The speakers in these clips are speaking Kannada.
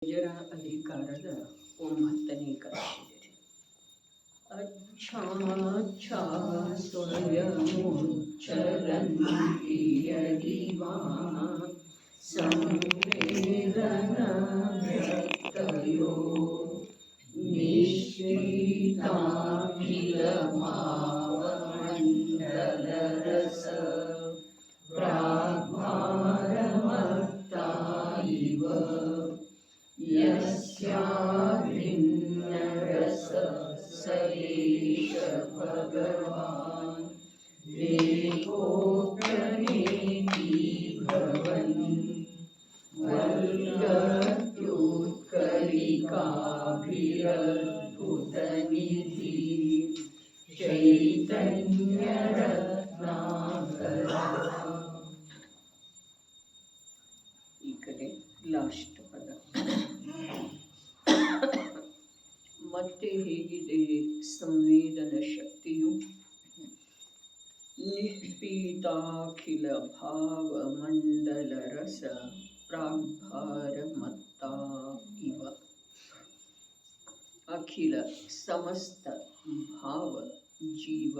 ನಿಜರ ಅಧಿಕಾರದ 9ನೇ ಕಲಿಸಿದೆ. ಅಚ್ಛಾಚ್ಛಾ ಸ್ವಯಮುಚ್ಚರಂತಿ ಯದಿವಾ ಸಂವೇದನಭೃತ್ತಯೋ ನಿಶ್ಚಿತಾಖಿಲ ಭಾವಮಂಡಲರಸ ಪ್ರಾಗ್ಭಾರಮತ್ತಾ ಇವ ಯಸ್ಯಾಭಿನ್ನರಸ ಸ ಏಷ ಭಗವಾನ್ ಏಕೋಪ್ಯನೇತಿ ಭವನ್ ವರ್ಗತ್ಯುತ್ಕಲಿಕಾಭಿರದ್ಭುತನಿಧಿ ಚೈತನ್ಯರತ್ನಾಕರ. ಈ ಕಡೆ ಲಾಸ್ಟ್ ಪದ. ಮತ್ತೆ ಹೇಗಿದೆ ಸಂವೇದನ ಶಕ್ತಿಯು? ನಿಷ್ಪೀತಾಖಿಲ ಭಾವ ಮಂಡಲ ರಸ ಪ್ರಾಗ್ಭಾರ ಮತ್ತಾ ಇವ. ಅಖಿಲ ಸಮಸ್ತ ಭಾವ, ಜೀವ,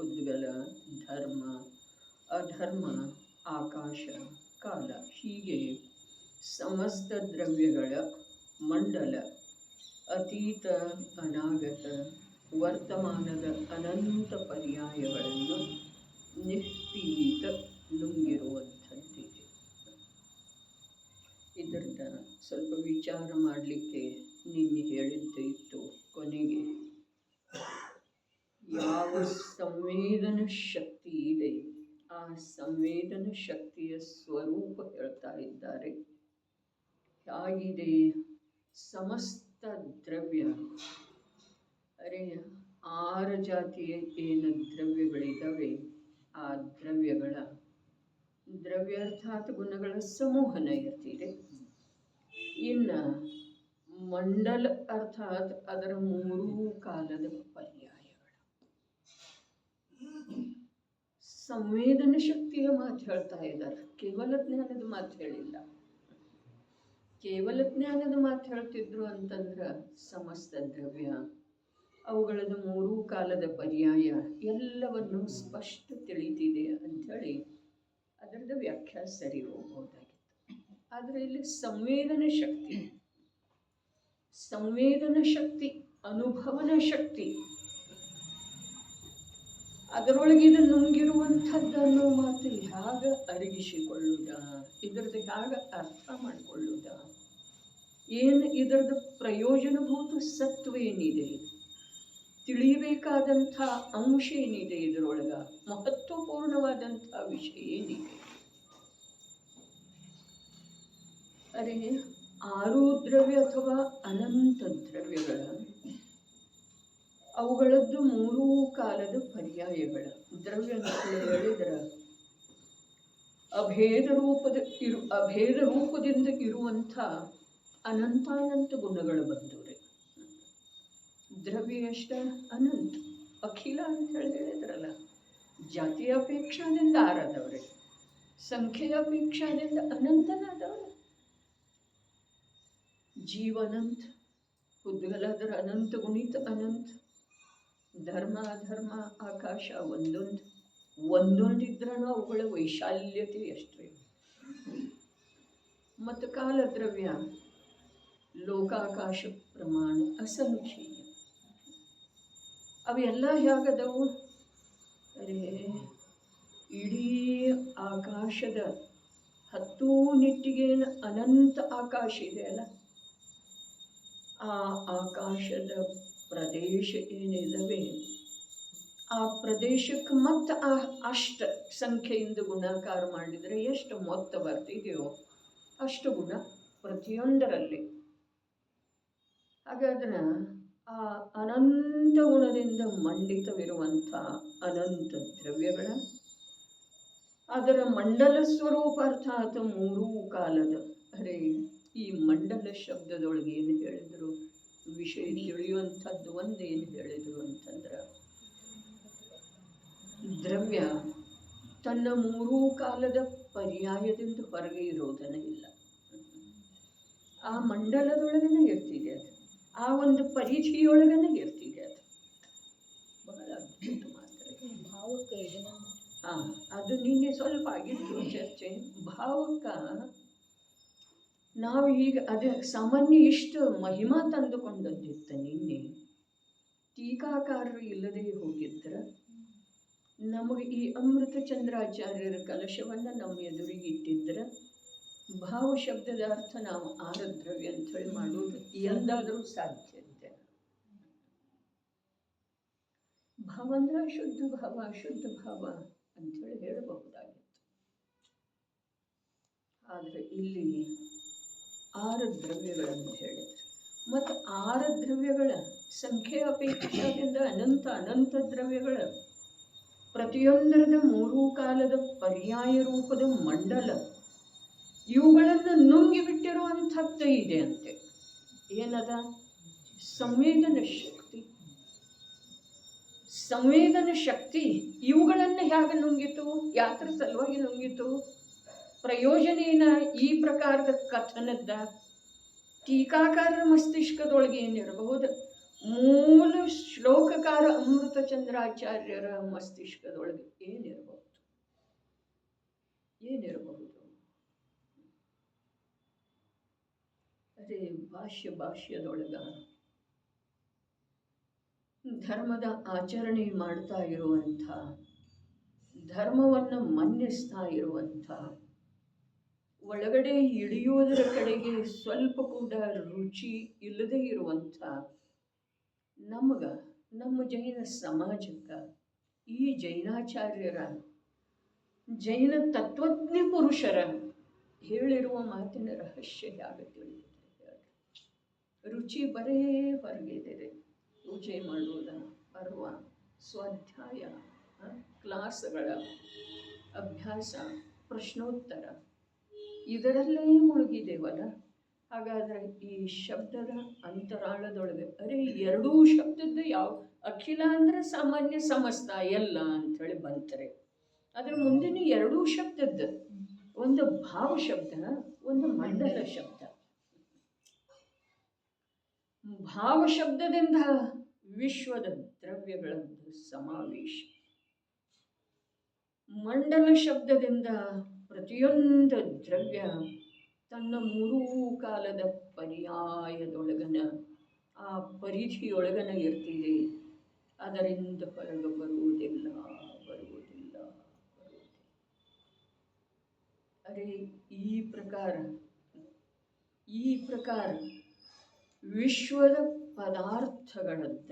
ಉದ್ಗಲ, ಧರ್ಮ, ಅಧರ್ಮ, ಆಕಾಶ, ಕಾಲ, ಹೀಗೆ ಸಮಸ್ತ ದ್ರವ್ಯಗಳ ಮಂಡಲ, ಅತೀತ, ಅನಾಗತ, ವರ್ತಮಾನದ ಅನಂತ ಪರ್ಯಾಯಗಳನ್ನು ನಿಷ್ಪೀತ ನುಂಗಿರುವಂಥದ್ದಿದೆ. ಇದರಿಂದ ಸ್ವಲ್ಪ ವಿಚಾರ ಮಾಡಲಿಕ್ಕೆ ನಿನ್ನೆ ಹೇಳಿದ್ದೇ ಇತ್ತು. ಕೊನೆಗೆ ಯಾವ ಸಂವೇದನ ಶಕ್ತಿ ಇದೆ, ಆ ಸಂವೇದನ ಶಕ್ತಿಯ ಸ್ವರೂಪ ಹೇಳ್ತಾ ಇದ್ದಾರೆ. ಹೇಗಿದೆ ಸಮಸ್ತ ದ್ರವ್ಯ, ಅರೆ 6 ಜಾತಿಯ ಏನು ದ್ರವ್ಯಗಳಿದ್ದಾವೆ, ಆ ದ್ರವ್ಯಗಳ ದ್ರವ್ಯ ಅರ್ಥಾತ್ ಗುಣಗಳ ಸಮೂಹನ ಇರ್ತಿದೆ. ಇನ್ನು ಮಂಡಲ ಅರ್ಥಾತ್ ಅದರ 3 ಕಾಲದ ಪರ್ಯಾಯಗಳು. ಸಂವೇದನ ಶಕ್ತಿಯ ಮಾತು ಹೇಳ್ತಾ ಇದ್ದಾರೆ, ಕೇವಲ ಜ್ಞಾನದ ಮಾತು ಹೇಳಿಲ್ಲ. ಕೇವಲ ಜ್ಞಾನದ ಮಾತು ಹೇಳ್ತಿದ್ರು ಅಂತಂದ್ರೆ ಸಮಸ್ತ ದ್ರವ್ಯ, ಅವುಗಳದ 3 ಕಾಲದ ಪರ್ಯಾಯ ಎಲ್ಲವನ್ನು ಸ್ಪಷ್ಟ ತಿಳಿತಿದೆ ಅಂಥೇಳಿ ಅದರದ ವ್ಯಾಖ್ಯಾ ಸರಿ ಹೋಗ್ಬೋದಾಗಿತ್ತು. ಆದರೆ ಇಲ್ಲಿ ಸಂವೇದನ ಶಕ್ತಿ, ಸಂವೇದನ ಶಕ್ತಿ, ಅನುಭವನ ಶಕ್ತಿ, ಅದರೊಳಗಿದ ನುಂಗಿರುವಂಥದ್ದನ್ನು ಮಾತು ಹೇಗೆ ಅರಗಿಸಿಕೊಳ್ಳುವುದ, ಇದರದ್ದು ಹೇಗೆ ಅರ್ಥ ಮಾಡಿಕೊಳ್ಳುವುದ, ಏನು ಇದರದ್ದು ಪ್ರಯೋಜನಭೂತ ಸತ್ವ ಏನಿದೆ, ತಿಳಿಯಬೇಕಾದಂಥ ಅಂಶ ಏನಿದೆ, ಇದರೊಳಗ ಮಹತ್ವಪೂರ್ಣವಾದಂಥ ವಿಷಯ ಏನಿದೆ. ಅರೆ 6 ದ್ರವ್ಯ ಅಥವಾ ಅನಂತ ದ್ರವ್ಯಗಳ ಅವುಗಳದ್ದು 3 ಕಾಲದ ಪರ್ಯಾಯಗಳ ದ್ರವ್ಯ ಅಂತ ಹೇಳಿದ್ರೆ ಅಭೇದ ರೂಪದಿಂದ ಇರುವಂಥ ಅನಂತಾನಂತ ಗುಣಗಳು ಬಂದವ್ರೆ. ದ್ರವ್ಯ ಎಷ್ಟ ಅನಂತ, ಅಖಿಲ ಅಂತ ಹೇಳಿದ್ರಲ್ಲ, ಜಾತಿಯ ಅಪೇಕ್ಷಾದಿಂದ 6 ಅದವ್ರೆ, ಸಂಖ್ಯೆಯ ಅಪೇಕ್ಷಾದಿಂದ ಅನಂತನಾದವ್ರೆ. ಜೀವನಂತ, ಉದ್ಗಲದರ ಅನಂತ ಗುಣಿತ ಅನಂತ, ಧರ್ಮ ಅಧರ್ಮ ಆಕಾಶ ಒಂದೊಂದಿದ್ರೂ ಅವುಗಳ ವೈಶಾಲ್ಯತೆ ಎಷ್ಟೇ. ಮತ್ತು ಕಾಲದ್ರವ್ಯ ಲೋಕಾಕಾಶ ಪ್ರಮಾಣ ಅಸಂಖ್ಯೀಯ. ಅವೆಲ್ಲ ಹೇಗದವು? ಅರೆ ಇಡೀ ಆಕಾಶದ 10 ನಿಟ್ಟಿಗೇನು ಅನಂತ ಆಕಾಶ ಇದೆಯಲ್ಲ, ಆ ಆಕಾಶದ ಪ್ರದೇಶ ಏನಿದಾವೆ, ಆ ಪ್ರದೇಶಕ್ಕೆ ಮತ್ತು ಅಷ್ಟ ಸಂಖ್ಯೆಯಿಂದ ಗುಣಾಕಾರ ಮಾಡಿದರೆ ಎಷ್ಟು ಮೊತ್ತ ಬರ್ತಿದೆಯೋ ಅಷ್ಟು ಗುಣ ಪ್ರತಿಯೊಂದರಲ್ಲಿ. ಹಾಗಾದ್ರೆ ಆ ಅನಂತ ಗುಣದಿಂದ ಮಂಡಿತವಿರುವಂಥ ಅನಂತ ದ್ರವ್ಯಗಳ ಅದರ ಮಂಡಲ ಸ್ವರೂಪ ಅರ್ಥಾತ್ 3 ಕಾಲದ. ಅರೆ ಈ ಮಂಡಲ ಶಬ್ದದೊಳಗೆ ಏನು ಹೇಳಿದರು, ವಿಷಯ ತಿಳಿಯುವಂಥದ್ದು ಒಂದೇನು ಹೇಳಿದರು ಅಂತಂದ್ರೆ, ದ್ರವ್ಯ ತನ್ನ 3 ಕಾಲದ ಪರ್ಯಾಯದಿಂದ ಹೊರಗೆ ಇರೋದನ್ನ ಇಲ್ಲ. ಆ ಮಂಡಲದೊಳಗನೆ ಇರ್ತಿದೆ ಅದು, ಆ ಒಂದು ಪರಿಧಿಯೊಳಗನೆ ಇರ್ತಿದೆ ಅದು. ಬಹಳ ಅದ್ಭುತ ಮಾತ್ರ ಭಾವಕ್ಕೆ ಇದನ್ನ ಹಾಂ, ಅದು ನಿನ್ನೆ ಸ್ವಲ್ಪ ಆಗಿತ್ತು ಚರ್ಚೆ. ಭಾವಕ್ಕ ನಾವು ಈಗ ಅದು ಸಾಮಾನ್ಯ ಇಷ್ಟು ಮಹಿಮಾ ತಂದುಕೊಂಡದ್ದಿತ್ತು. ನಿನ್ನೆ ಟೀಕಾಕಾರರು ಇಲ್ಲದೆ ಹೋಗಿದ್ರೆ ನಮಗೆ ಈ ಅಮೃತ ಚಂದ್ರಾಚಾರ್ಯರ ಕಲಶವನ್ನು ನಮ್ಮ ಎದುರಿಗೆ ಇಟ್ಟಿದ್ರೆ ಭಾವ ಶಬ್ದದ ಅರ್ಥ ನಾವು ಆರದ್ರವ್ಯ ಅಂಥೇಳಿ ಮಾಡೋದು ಎಂದಾದರೂ ಸಾಧ್ಯತೆ. ಭಾವ ಅಂದ್ರೆ ಶುದ್ಧ ಭಾವ, ಶುದ್ಧ ಭಾವ ಅಂಥೇಳಿ ಹೇಳಬಹುದಾಗಿತ್ತು. ಆದರೆ ಇಲ್ಲಿ ಆರು ದ್ರವ್ಯಗಳನ್ನು ಹೇಳಿದ್ರು. ಮತ್ತು ಆರು ದ್ರವ್ಯಗಳ ಸಂಖ್ಯೆ ಅಪೇಕ್ಷದಿಂದ ಅನಂತ ದ್ರವ್ಯಗಳ ಪ್ರತಿಯೊಂದರದ ಮೂರೂ ಕಾಲದ ಪರ್ಯಾಯ ರೂಪದ ಮಂಡಲ ಇವುಗಳನ್ನು ನುಂಗಿಬಿಟ್ಟಿರುವಂಥದ್ದು ಇದೆ ಅಂತೆ. ಏನದ? ಸಂವೇದನ ಶಕ್ತಿ. ಸಂವೇದನ ಶಕ್ತಿ ಇವುಗಳನ್ನು ಹೇಗೆ ನುಂಗಿತು? ಯಾತ್ರ ಸಲುವಾಗಿ ನುಂಗಿತು? ಪ್ರಯೋಜನೇನ ಈ ಪ್ರಕಾರದ ಕಥನದ ಟೀಕಾಕಾರರ ಮಸ್ತಿಷ್ಕದೊಳಗೆ ಏನಿರಬಹುದು? ಮೂಲ ಶ್ಲೋಕಕಾರ ಅಮೃತ ಚಂದ್ರಾಚಾರ್ಯರ ಮಸ್ತಿಷ್ಕದೊಳಗೆ ಏನಿರಬಹುದು? ಅದೇ ಭಾಷ್ಯದೊಳಗ ಧರ್ಮದ ಆಚರಣೆ ಮಾಡ್ತಾ ಇರುವಂಥ, ಧರ್ಮವನ್ನು ಮನ್ನಿಸ್ತಾ ಇರುವಂಥ, ಒಳಗಡೆ ಇಳಿಯೋದರ ಕಡೆಗೆ ಸ್ವಲ್ಪ ಕೂಡ ರುಚಿ ಇಲ್ಲದೆ ಇರುವಂಥ ನಮ್ಮ ಜೈನ ಸಮಾಜಕ್ಕೆ ಈ ಜೈನಾಚಾರ್ಯರ, ಜೈನ ತತ್ವಜ್ಞ ಪುರುಷರ ಹೇಳಿರುವ ಮಾತಿನ ರಹಸ್ಯ ಹೇಗೆ ತಿಳಿಯುತ್ತೆ? ರುಚಿ ಬರೇ ಹೊರಗಿದೆ. ಪೂಜೆ ಮಾಡುವುದ, ಪರ್ವ, ಸ್ವಾಧ್ಯಾಯ, ಕ್ಲಾಸ್ಗಳ ಅಭ್ಯಾಸ, ಪ್ರಶ್ನೋತ್ತರ ಇದರಲ್ಲೇ ಮುಳುಗಿದೇವಲ್ಲ. ಹಾಗಾದರೆ ಈ ಶಬ್ದದ ಅಂತರಾಳದೊಳಗೆ ಎರಡೂ ಶಬ್ದದ್ದು ಯಾವ? ಅಖಿಲ ಅಂದರೆ ಸಾಮಾನ್ಯ, ಸಮಸ್ತ, ಎಲ್ಲ ಅಂಥೇಳಿ ಬಂತಾರೆ. ಅದರ ಮುಂದಿನ ಎರಡೂ ಶಬ್ದದ್ದು, ಒಂದು ಭಾವ ಶಬ್ದ, ಒಂದು ಮಂಡಲ ಶಬ್ದ. ಭಾವ ಶಬ್ದದಿಂದ ವಿಶ್ವದ ದ್ರವ್ಯಗಳದ್ದು ಸಮಾವೇಶ, ಮಂಡಲ ಶಬ್ದದಿಂದ ಪ್ರತಿಯೊಂದು ದ್ರವ್ಯ ತನ್ನ ಮೂರೂ ಕಾಲದ ಪರ್ಯಾಯದೊಳಗನ, ಆ ಪರಿಧಿಯೊಳಗನ ಇರ್ತಿದೆ. ಅದರಿಂದ ಹೊರಗೆ ಬರುವುದಿಲ್ಲ. ಈ ಪ್ರಕಾರ ವಿಶ್ವದ ಪದಾರ್ಥಗಳದ್ದ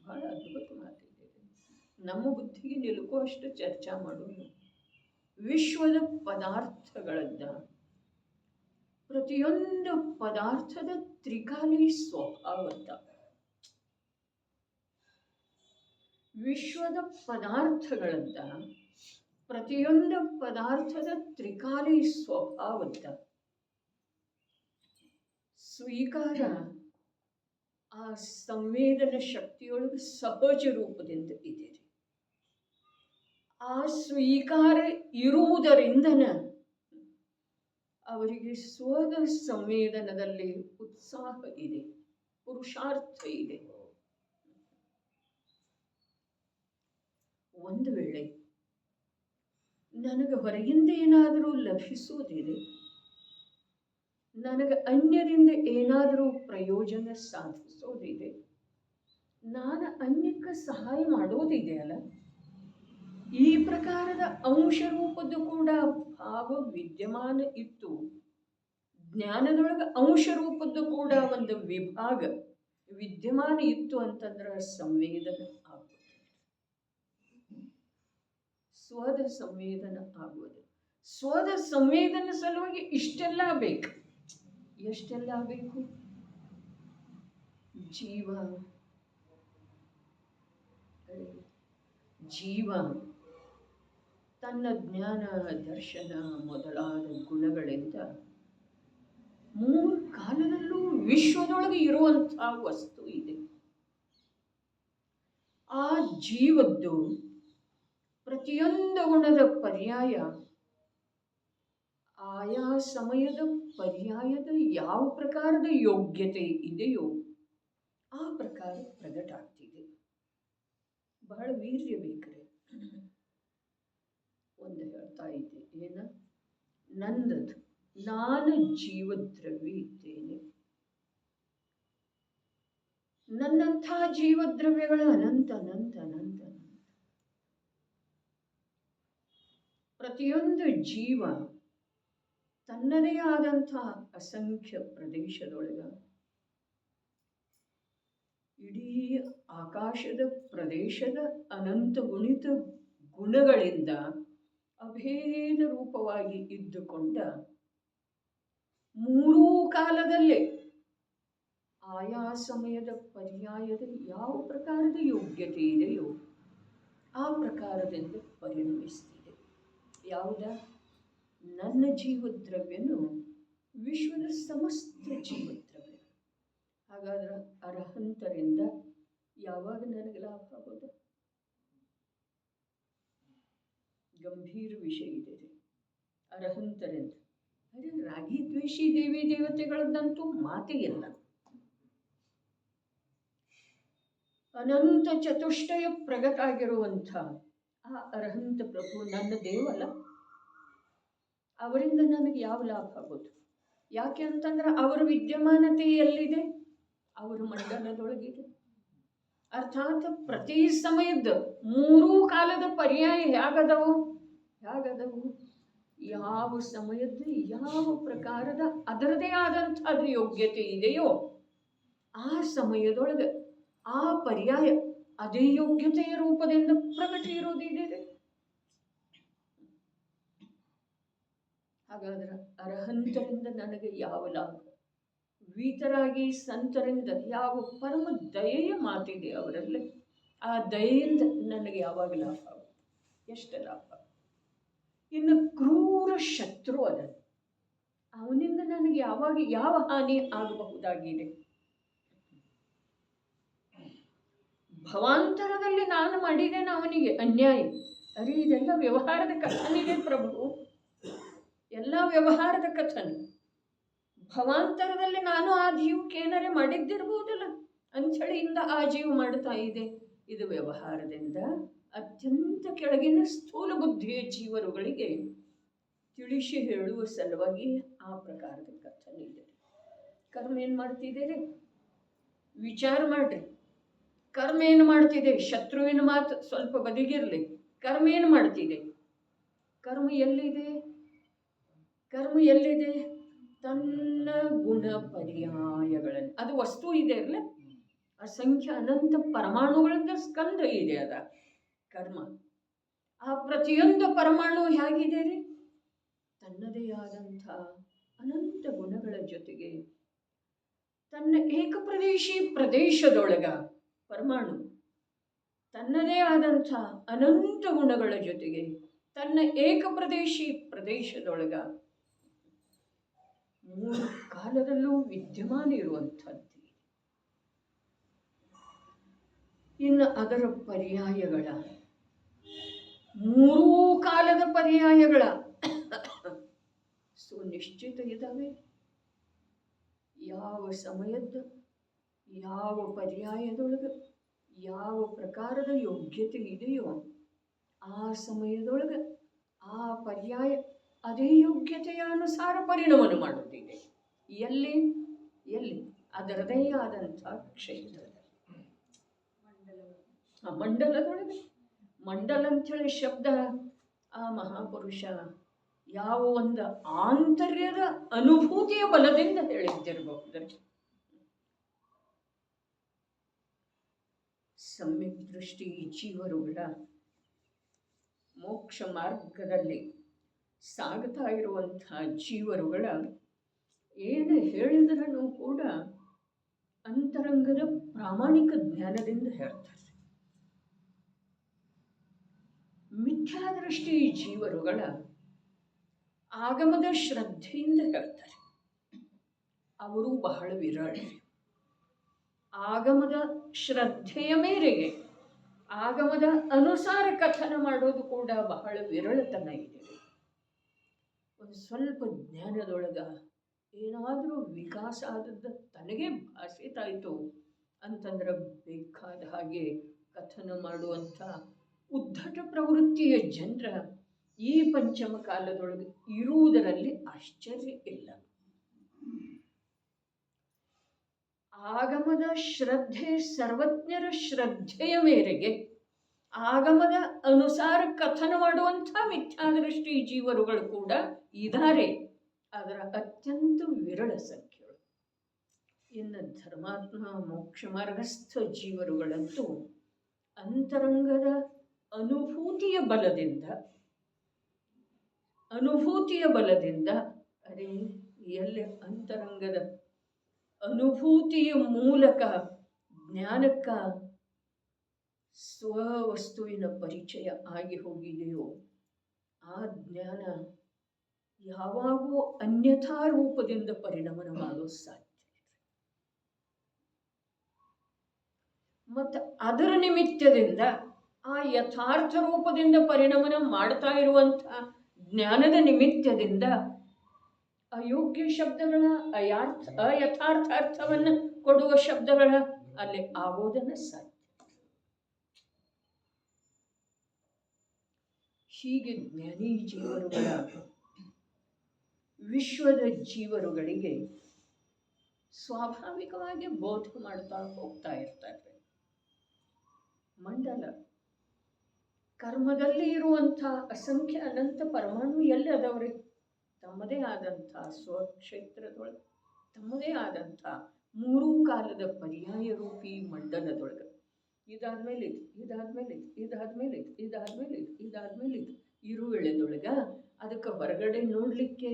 ಬಹಳ ಅದ್ಭುತ ಮಾತಿದೆ. ನಮ್ಮ ಬುದ್ಧಿಗೆ ನಿಲುಕುವಷ್ಟು ಚರ್ಚಾ ಮಾಡೋದು. ವಿಶ್ವದ ಪದಾರ್ಥಗಳದ್ದ ಪ್ರತಿಯೊಂದು ಪದಾರ್ಥದ ತ್ರಿಕಾಲಿ ಸ್ವಭಾವದ, ವಿಶ್ವದ ಪದಾರ್ಥಗಳದ್ದ ಪ್ರತಿಯೊಂದು ಪದಾರ್ಥದ ತ್ರಿಕಾಲಿ ಸ್ವಭಾವದ ಸ್ವೀಕಾರ ಆ ಸಂವೇದನ ಶಕ್ತಿಯೊಳಗೆ ಸಹಜ ರೂಪದಿಂದ ಇದೆ. ಆ ಸ್ವೀಕಾರ ಇರುವುದರಿಂದನ ಅವರಿಗೆ ಸ್ವದ ಸಂವೇದನದಲ್ಲಿ ಉತ್ಸಾಹ ಇದೆ, ಪುರುಷಾರ್ಥ ಇದೆ. ಒಂದು ವೇಳೆ ನನಗೆ ಹೊರಗಿಂದ ಏನಾದರೂ ಲಭಿಸುವುದಿದೆ, ನನಗೆ ಅನ್ಯರಿಂದ ಏನಾದರೂ ಪ್ರಯೋಜನ ಸಾಧಿಸೋದಿದೆ, ನಾನು ಅನ್ಯಕ್ಕೆ ಸಹಾಯ ಮಾಡೋದಿದೆ ಅಲ್ಲ, ಈ ಪ್ರಕಾರದ ಅಂಶ ರೂಪದ್ದು ಕೂಡ ಭಾವ ವಿದ್ಯಮಾನ ಇತ್ತು. ಜ್ಞಾನದೊಳಗೆ ಅಂಶ ರೂಪದ್ದು ಕೂಡ ಒಂದು ವಿಭಾಗ ವಿದ್ಯಮಾನ ಇತ್ತು ಅಂತಂದ್ರೆ ಸಂವೇದನ ಆಗುವುದು, ಸ್ವದ ಸಂವೇದನ ಆಗುವುದು. ಸ್ವದ ಸಂವೇದನ ಸಲುವಾಗಿ ಇಷ್ಟೆಲ್ಲ ಬೇಕು. ಎಷ್ಟೆಲ್ಲ ಬೇಕು? ಜೀವ ತನ್ನ ಜ್ಞಾನ, ದರ್ಶನ ಮೊದಲಾದ ಗುಣಗಳಿಂದ ಮೂರು ಕಾಲದಲ್ಲೂ ವಿಶ್ವದೊಳಗೆ ಇರುವಂತಹ ವಸ್ತು ಇದೆ. ಆ ಜೀವದ್ದು ಪ್ರತಿಯೊಂದು ಗುಣದ ಪರ್ಯಾಯ ಆಯಾ ಸಮಯದ ಪರ್ಯಾಯದ ಯಾವ ಪ್ರಕಾರದ ಯೋಗ್ಯತೆ ಇದೆಯೋ ಆ ಪ್ರಕಾರ ಪ್ರಗಟ ಆಗ್ತಿದೆ. ಬಹಳ ವೀರ್ಯ ಬೇಕ್ರೆ. ಒಂದು ಹೇಳ್ತಾ ಇದ್ದೆ, ಏನ ನಂದದು, ನಾನು ಜೀವದ್ರವ್ಯ ಇದ್ದೇನೆ. ನನ್ನಂಥ ಜೀವದ್ರವ್ಯಗಳ ಅನಂತ ಅನಂತ ಅನಂತ ಅನಂತ. ಪ್ರತಿಯೊಂದು ಜೀವ ತನ್ನದೇ ಆದಂಥ ಅಸಂಖ್ಯ ಪ್ರದೇಶದೊಳಗ, ಇಡೀ ಆಕಾಶದ ಪ್ರದೇಶದ ಅನಂತ ಗುಣಿತ ಗುಣಗಳಿಂದ ಅಭೇದ ರೂಪವಾಗಿ ಇದ್ದುಕೊಂಡ ಮೂರೂ ಕಾಲದಲ್ಲೇ ಆಯಾ ಸಮಯದ ಪರ್ಯಾಯದ ಯಾವ ಪ್ರಕಾರದ ಯೋಗ್ಯತೆ ಇದೆಯೋ ಆ ಪ್ರಕಾರದಿಂದ ಪರಿಣಮಿಸ್ತಿದೆ. ಯಾವುದ? ನನ್ನ ಜೀವದ್ರವ್ಯನು ವಿಶ್ವದ ಸಮಸ್ತ ಜೀವದ್ರವ್ಯ. ಹಾಗಾದ್ರೆ ಅರ್ಹಂತರಿಂದ ಯಾವಾಗ ನನಗೆ ಲಾಭ ಆಗೋದು? ಗಂಭೀರ ವಿಷಯ ಇದೆ. ಅರ್ಹಂತರಿಂದ ಅರೆ ರಾಗಿ ದ್ವೇಷಿ ದೇವಿ ದೇವತೆಗಳದ್ದಂತೂ ಮಾತೇ ಇಲ್ಲ. ಅನಂತ ಚತುಷ್ಟಯ ಪ್ರಗಟಾಗಿರುವಂಥ ಆ ಅರ್ಹಂತ ಪ್ರಭು ನನ್ನ ದೇವಲ್ಲ. ಅವರಿಂದ ನನಗೆ ಯಾವ ಲಾಭ ಆಗೋದು? ಯಾಕೆ ಅಂತಂದ್ರೆ ಅವರ ವಿದ್ಯಮಾನತೆ ಎಲ್ಲಿದೆ? ಅವರ ಮಂಡಲದೊಳಗಿದೆ. ಅರ್ಥಾತ್ ಪ್ರತಿ ಸಮಯದ ಮೂರೂ ಕಾಲದ ಪರ್ಯಾಯ ಹೇಗದವು? ಯಾವ ಸಮಯದ ಯಾವ ಪ್ರಕಾರದ ಅದರದೇ ಆದಂಥದ್ದು ಯೋಗ್ಯತೆ ಇದೆಯೋ ಆ ಸಮಯದೊಳಗೆ ಆ ಪರ್ಯಾಯ ಅದೇ ಯೋಗ್ಯತೆಯ ರೂಪದಿಂದ ಪ್ರಕಟ ಇರೋದಿದೆ. ಹಾಗಾದ್ರೆ ಅರ್ಹಂತರಿಂದ ನನಗೆ ಯಾವ ಲಾಭ? ವೀತರಾಗಿ ಸಂತರಿಂದ ಯಾವ ಪರಮ ದಯೆಯ ಮಾತಿದೆ ಅವರಲ್ಲಿ, ಆ ದಯೆಯಿಂದ ನನಗೆ ಯಾವಾಗ ಲಾಭ ಆಗುತ್ತೆ? ಎಷ್ಟು ಲಾಭ? ಇನ್ನು ಕ್ರೂರ ಶತ್ರು ಅದ, ಅವನಿಂದ ನನಗೆ ಯಾವಾಗ ಯಾವ ಹಾನಿ ಆಗಬಹುದಾಗಿದೆ? ಭವಾಂತರದಲ್ಲಿ ನಾನು ಮಾಡಿದ್ದೇನೆ ಅವನಿಗೆ ಅನ್ಯಾಯ. ಅರೆ ಇದೆಲ್ಲ ವ್ಯವಹಾರದ ಕಥನಿದೆ ಪ್ರಭು, ಎಲ್ಲ ವ್ಯವಹಾರದ ಕಥನ. ಭವಾಂತರದಲ್ಲಿ ನಾನು ಆ ಜೀವಕ್ಕೆ ಏನಾರೇ ಮಾಡಿದ್ದಿರ್ಬೋದಲ್ಲ ಅಂಥೇಳಿ ಇಂದ ಆ ಜೀವ ಮಾಡ್ತಾ ಇದೆ. ಇದು ವ್ಯವಹಾರದಿಂದ ಅತ್ಯಂತ ಕೆಳಗಿನ ಸ್ಥೂಲ ಬುದ್ಧಿಯ ಜೀವರುಗಳಿಗೆ ತಿಳಿಸಿ ಹೇಳುವ ಸಲುವಾಗಿ ಆ ಪ್ರಕಾರದ ಕಥನೆ ಇದೆ. ಕರ್ಮ ಏನು ಮಾಡ್ತಿದ್ದೀರಿ? ವಿಚಾರ ಮಾಡ್ರಿ. ಕರ್ಮ ಏನು ಮಾಡ್ತಿದೆ? ಶತ್ರುವಿನ ಮಾತು ಸ್ವಲ್ಪ ಬದಿಗಿರಲಿ. ಕರ್ಮ ಏನು ಮಾಡ್ತಿದೆ? ಕರ್ಮ ಎಲ್ಲಿದೆ? ತನ್ನ ಗುಣ ಪರ್ಯಾಯಗಳನ್ನು, ಅದು ವಸ್ತು ಇದೆ ಅಲ್ಲ, ಅಸಂಖ್ಯ ಅನಂತ ಪರಮಾಣುಗಳಿಂದ ಸ್ಕಂದ ಇದೆ ಅದ ಕರ್ಮ. ಆ ಪ್ರತಿಯೊಂದು ಪರಮಾಣು ಹೇಗಿದೆ ರೀ? ತನ್ನದೇ ಆದಂಥ ಅನಂತ ಗುಣಗಳ ಜೊತೆಗೆ ತನ್ನ ಏಕಪ್ರದೇಶಿ ಪ್ರದೇಶದೊಳಗ ಪರಮಾಣು ತನ್ನದೇ ಆದಂಥ ಅನಂತ ಗುಣಗಳ ಜೊತೆಗೆ ತನ್ನ ಏಕಪ್ರದೇಶಿ ಪ್ರದೇಶದೊಳಗ ಮೂರು ಕಾಲದಲ್ಲೂ ವಿದ್ಯಮಾನ ಇರುವಂಥದ್ದು. ಇನ್ನು ಅದರ ಪರ್ಯಾಯಗಳ ಮೂರೂ ಕಾಲದ ಪರ್ಯಾಯಗಳ ಸುನಿಶ್ಚಿತ ಇದ್ದಾವೆ. ಯಾವ ಸಮಯದ ಯಾವ ಪರ್ಯಾಯದೊಳಗೆ ಯಾವ ಪ್ರಕಾರದ ಯೋಗ್ಯತೆ ಇದೆಯೋ ಆ ಸಮಯದೊಳಗೆ ಆ ಪರ್ಯಾಯ ಅದೇ ಯೋಗ್ಯತೆಯ ಅನುಸಾರ ಪರಿಣಾಮವನ್ನು ಮಾಡುತ್ತಿದೆ. ಎಲ್ಲಿ ಅದರದೇ ಆದಂಥ ಕ್ಷೇತ್ರ ಮಂಡಲದೊಳಗೆ. ಮಂಡಲ ಅಂಥೇಳಿ ಶಬ್ದ ಆ ಮಹಾಪುರುಷ ಯಾವ ಒಂದು ಆಂತರ್ಯದ ಅನುಭೂತಿಯ ಬಲದಿಂದ ಹೇಳಿದ್ದಿರಬಹುದು. ಸಮ್ಯಕ್ ದೃಷ್ಟಿ ಜೀವರುಗಳ ಮೋಕ್ಷ ಮಾರ್ಗದಲ್ಲಿ ಸಾಗ್ತಾ ಇರುವಂತಹ ಜೀವರುಗಳ ಏನು ಹೇಳಿದ್ರೂ ಕೂಡ ಅಂತರಂಗದ ಪ್ರಾಮಾಣಿಕ ಜ್ಞಾನದಿಂದ ಹೇಳ್ತಾರೆ. ಮಿಥ್ಯಾದೃಷ್ಟಿ ಜೀವರುಗಳ ಆಗಮದ ಶ್ರದ್ಧೆಯಿಂದ ಹೇಳ್ತಾರೆ. ಅವರು ಬಹಳ ವಿರಳ. ಆಗಮದ ಶ್ರದ್ಧೆಯ ಮೇರೆಗೆ ಆಗಮದ ಅನುಸಾರ ಕಥನ ಮಾಡೋದು ಕೂಡ ಬಹಳ ವಿರಳತನ ಇದೆ. ಒಂದು ಸ್ವಲ್ಪ ಜ್ಞಾನದೊಳಗ ಏನಾದರೂ ವಿಕಾಸ ಆದದ್ದು ತನಗೆ ಭಾಸಿತಾಯಿತು ಅಂತಂದ್ರೆ ಬೇಕಾದ ಹಾಗೆ ಕಥನ ಮಾಡುವಂಥ ಉದ್ಧಟ ಪ್ರವೃತ್ತಿಯ ಜನರ ಈ ಪಂಚಮ ಕಾಲದೊಳಗೆ ಇರುವುದರಲ್ಲಿ ಆಶ್ಚರ್ಯ ಇಲ್ಲ. ಆಗಮದ ಶ್ರದ್ಧೆ, ಸರ್ವಜ್ಞರ ಶ್ರದ್ಧೆಯ ಮೇರೆಗೆ ಆಗಮದ ಅನುಸಾರ ಕಥನ ಮಾಡುವಂಥ ಮಿಥ್ಯಾದೃಷ್ಟಿ ಜೀವರುಗಳು ಕೂಡ ಇದ್ದಾರೆ. ಅದರ ಅತ್ಯಂತ ವಿರಳ ಸಂಖ್ಯೆಗಳು. ಇನ್ನು ಧರ್ಮಾತ್ಮ ಮೋಕ್ಷ ಮಾರ್ಗಸ್ಥ ಜೀವರುಗಳಂತೂ ಅಂತರಂಗದ ಅನುಭೂತಿಯ ಬಲದಿಂದ ಅರೆ ಎಲ್ಲಿ ಅಂತರಂಗದ ಅನುಭೂತಿಯ ಮೂಲಕ ಜ್ಞಾನಕ್ಕ ಸ್ವವಸ್ತುವಿನ ಪರಿಚಯ ಆಗಿ ಹೋಗಿದೆಯೋ ಆ ಜ್ಞಾನ ಯಾವಾಗೂ ಅನ್ಯಥಾ ರೂಪದಿಂದ ಪರಿಣಮನ ಮಾಡೋ ಸಾಧ್ಯ. ಮತ್ತು ಅದರ ನಿಮಿತ್ತದಿಂದ ಆ ಯಥಾರ್ಥ ರೂಪದಿಂದ ಪರಿಣಮನ ಮಾಡ್ತಾ ಇರುವಂಥ ಜ್ಞಾನದ ನಿಮಿತ್ತದಿಂದ ಅಯೋಗ್ಯ ಶಬ್ದಗಳ ಅಯಥಾರ್ಥ ಅರ್ಥವನ್ನು ಕೊಡುವ ಶಬ್ದಗಳ ಅಲ್ಲಿ ಆಗೋದನ್ನು ಸಾಧ್ಯ. ಹೀಗೆ ಜ್ಞಾನಿ ಜೀವರುಗಳ ವಿಶ್ವದ ಜೀವರುಗಳಿಗೆ ಸ್ವಾಭಾವಿಕವಾಗಿ ಬೋಧ ಮಾಡ್ತಾ ಹೋಗ್ತಾ ಇರ್ತಾರೆ. ಮಂಡಲ ಕರ್ಮದಲ್ಲಿ ಇರುವಂಥ ಅಸಂಖ್ಯ ಅನಂತ ಪರಮಾಣು ಎಲ್ಲಿ ಅದವ್ರಿ? ತಮ್ಮದೇ ಆದಂಥ ಸ್ವಕ್ಷೇತ್ರದೊಳಗೆ, ತಮ್ಮದೇ ಆದಂಥ ಮೂರೂ ಕಾಲದ ಪರ್ಯಾಯ ರೂಪಿ ಮಂಡಲದೊಳಗೆ. ಇದಾದ್ಮೇಲೆ ಇರುವೆಳೆದೊಳಗೆ ಅದಕ್ಕೆ ಹೊರಗಡೆ ನೋಡಲಿಕ್ಕೆ,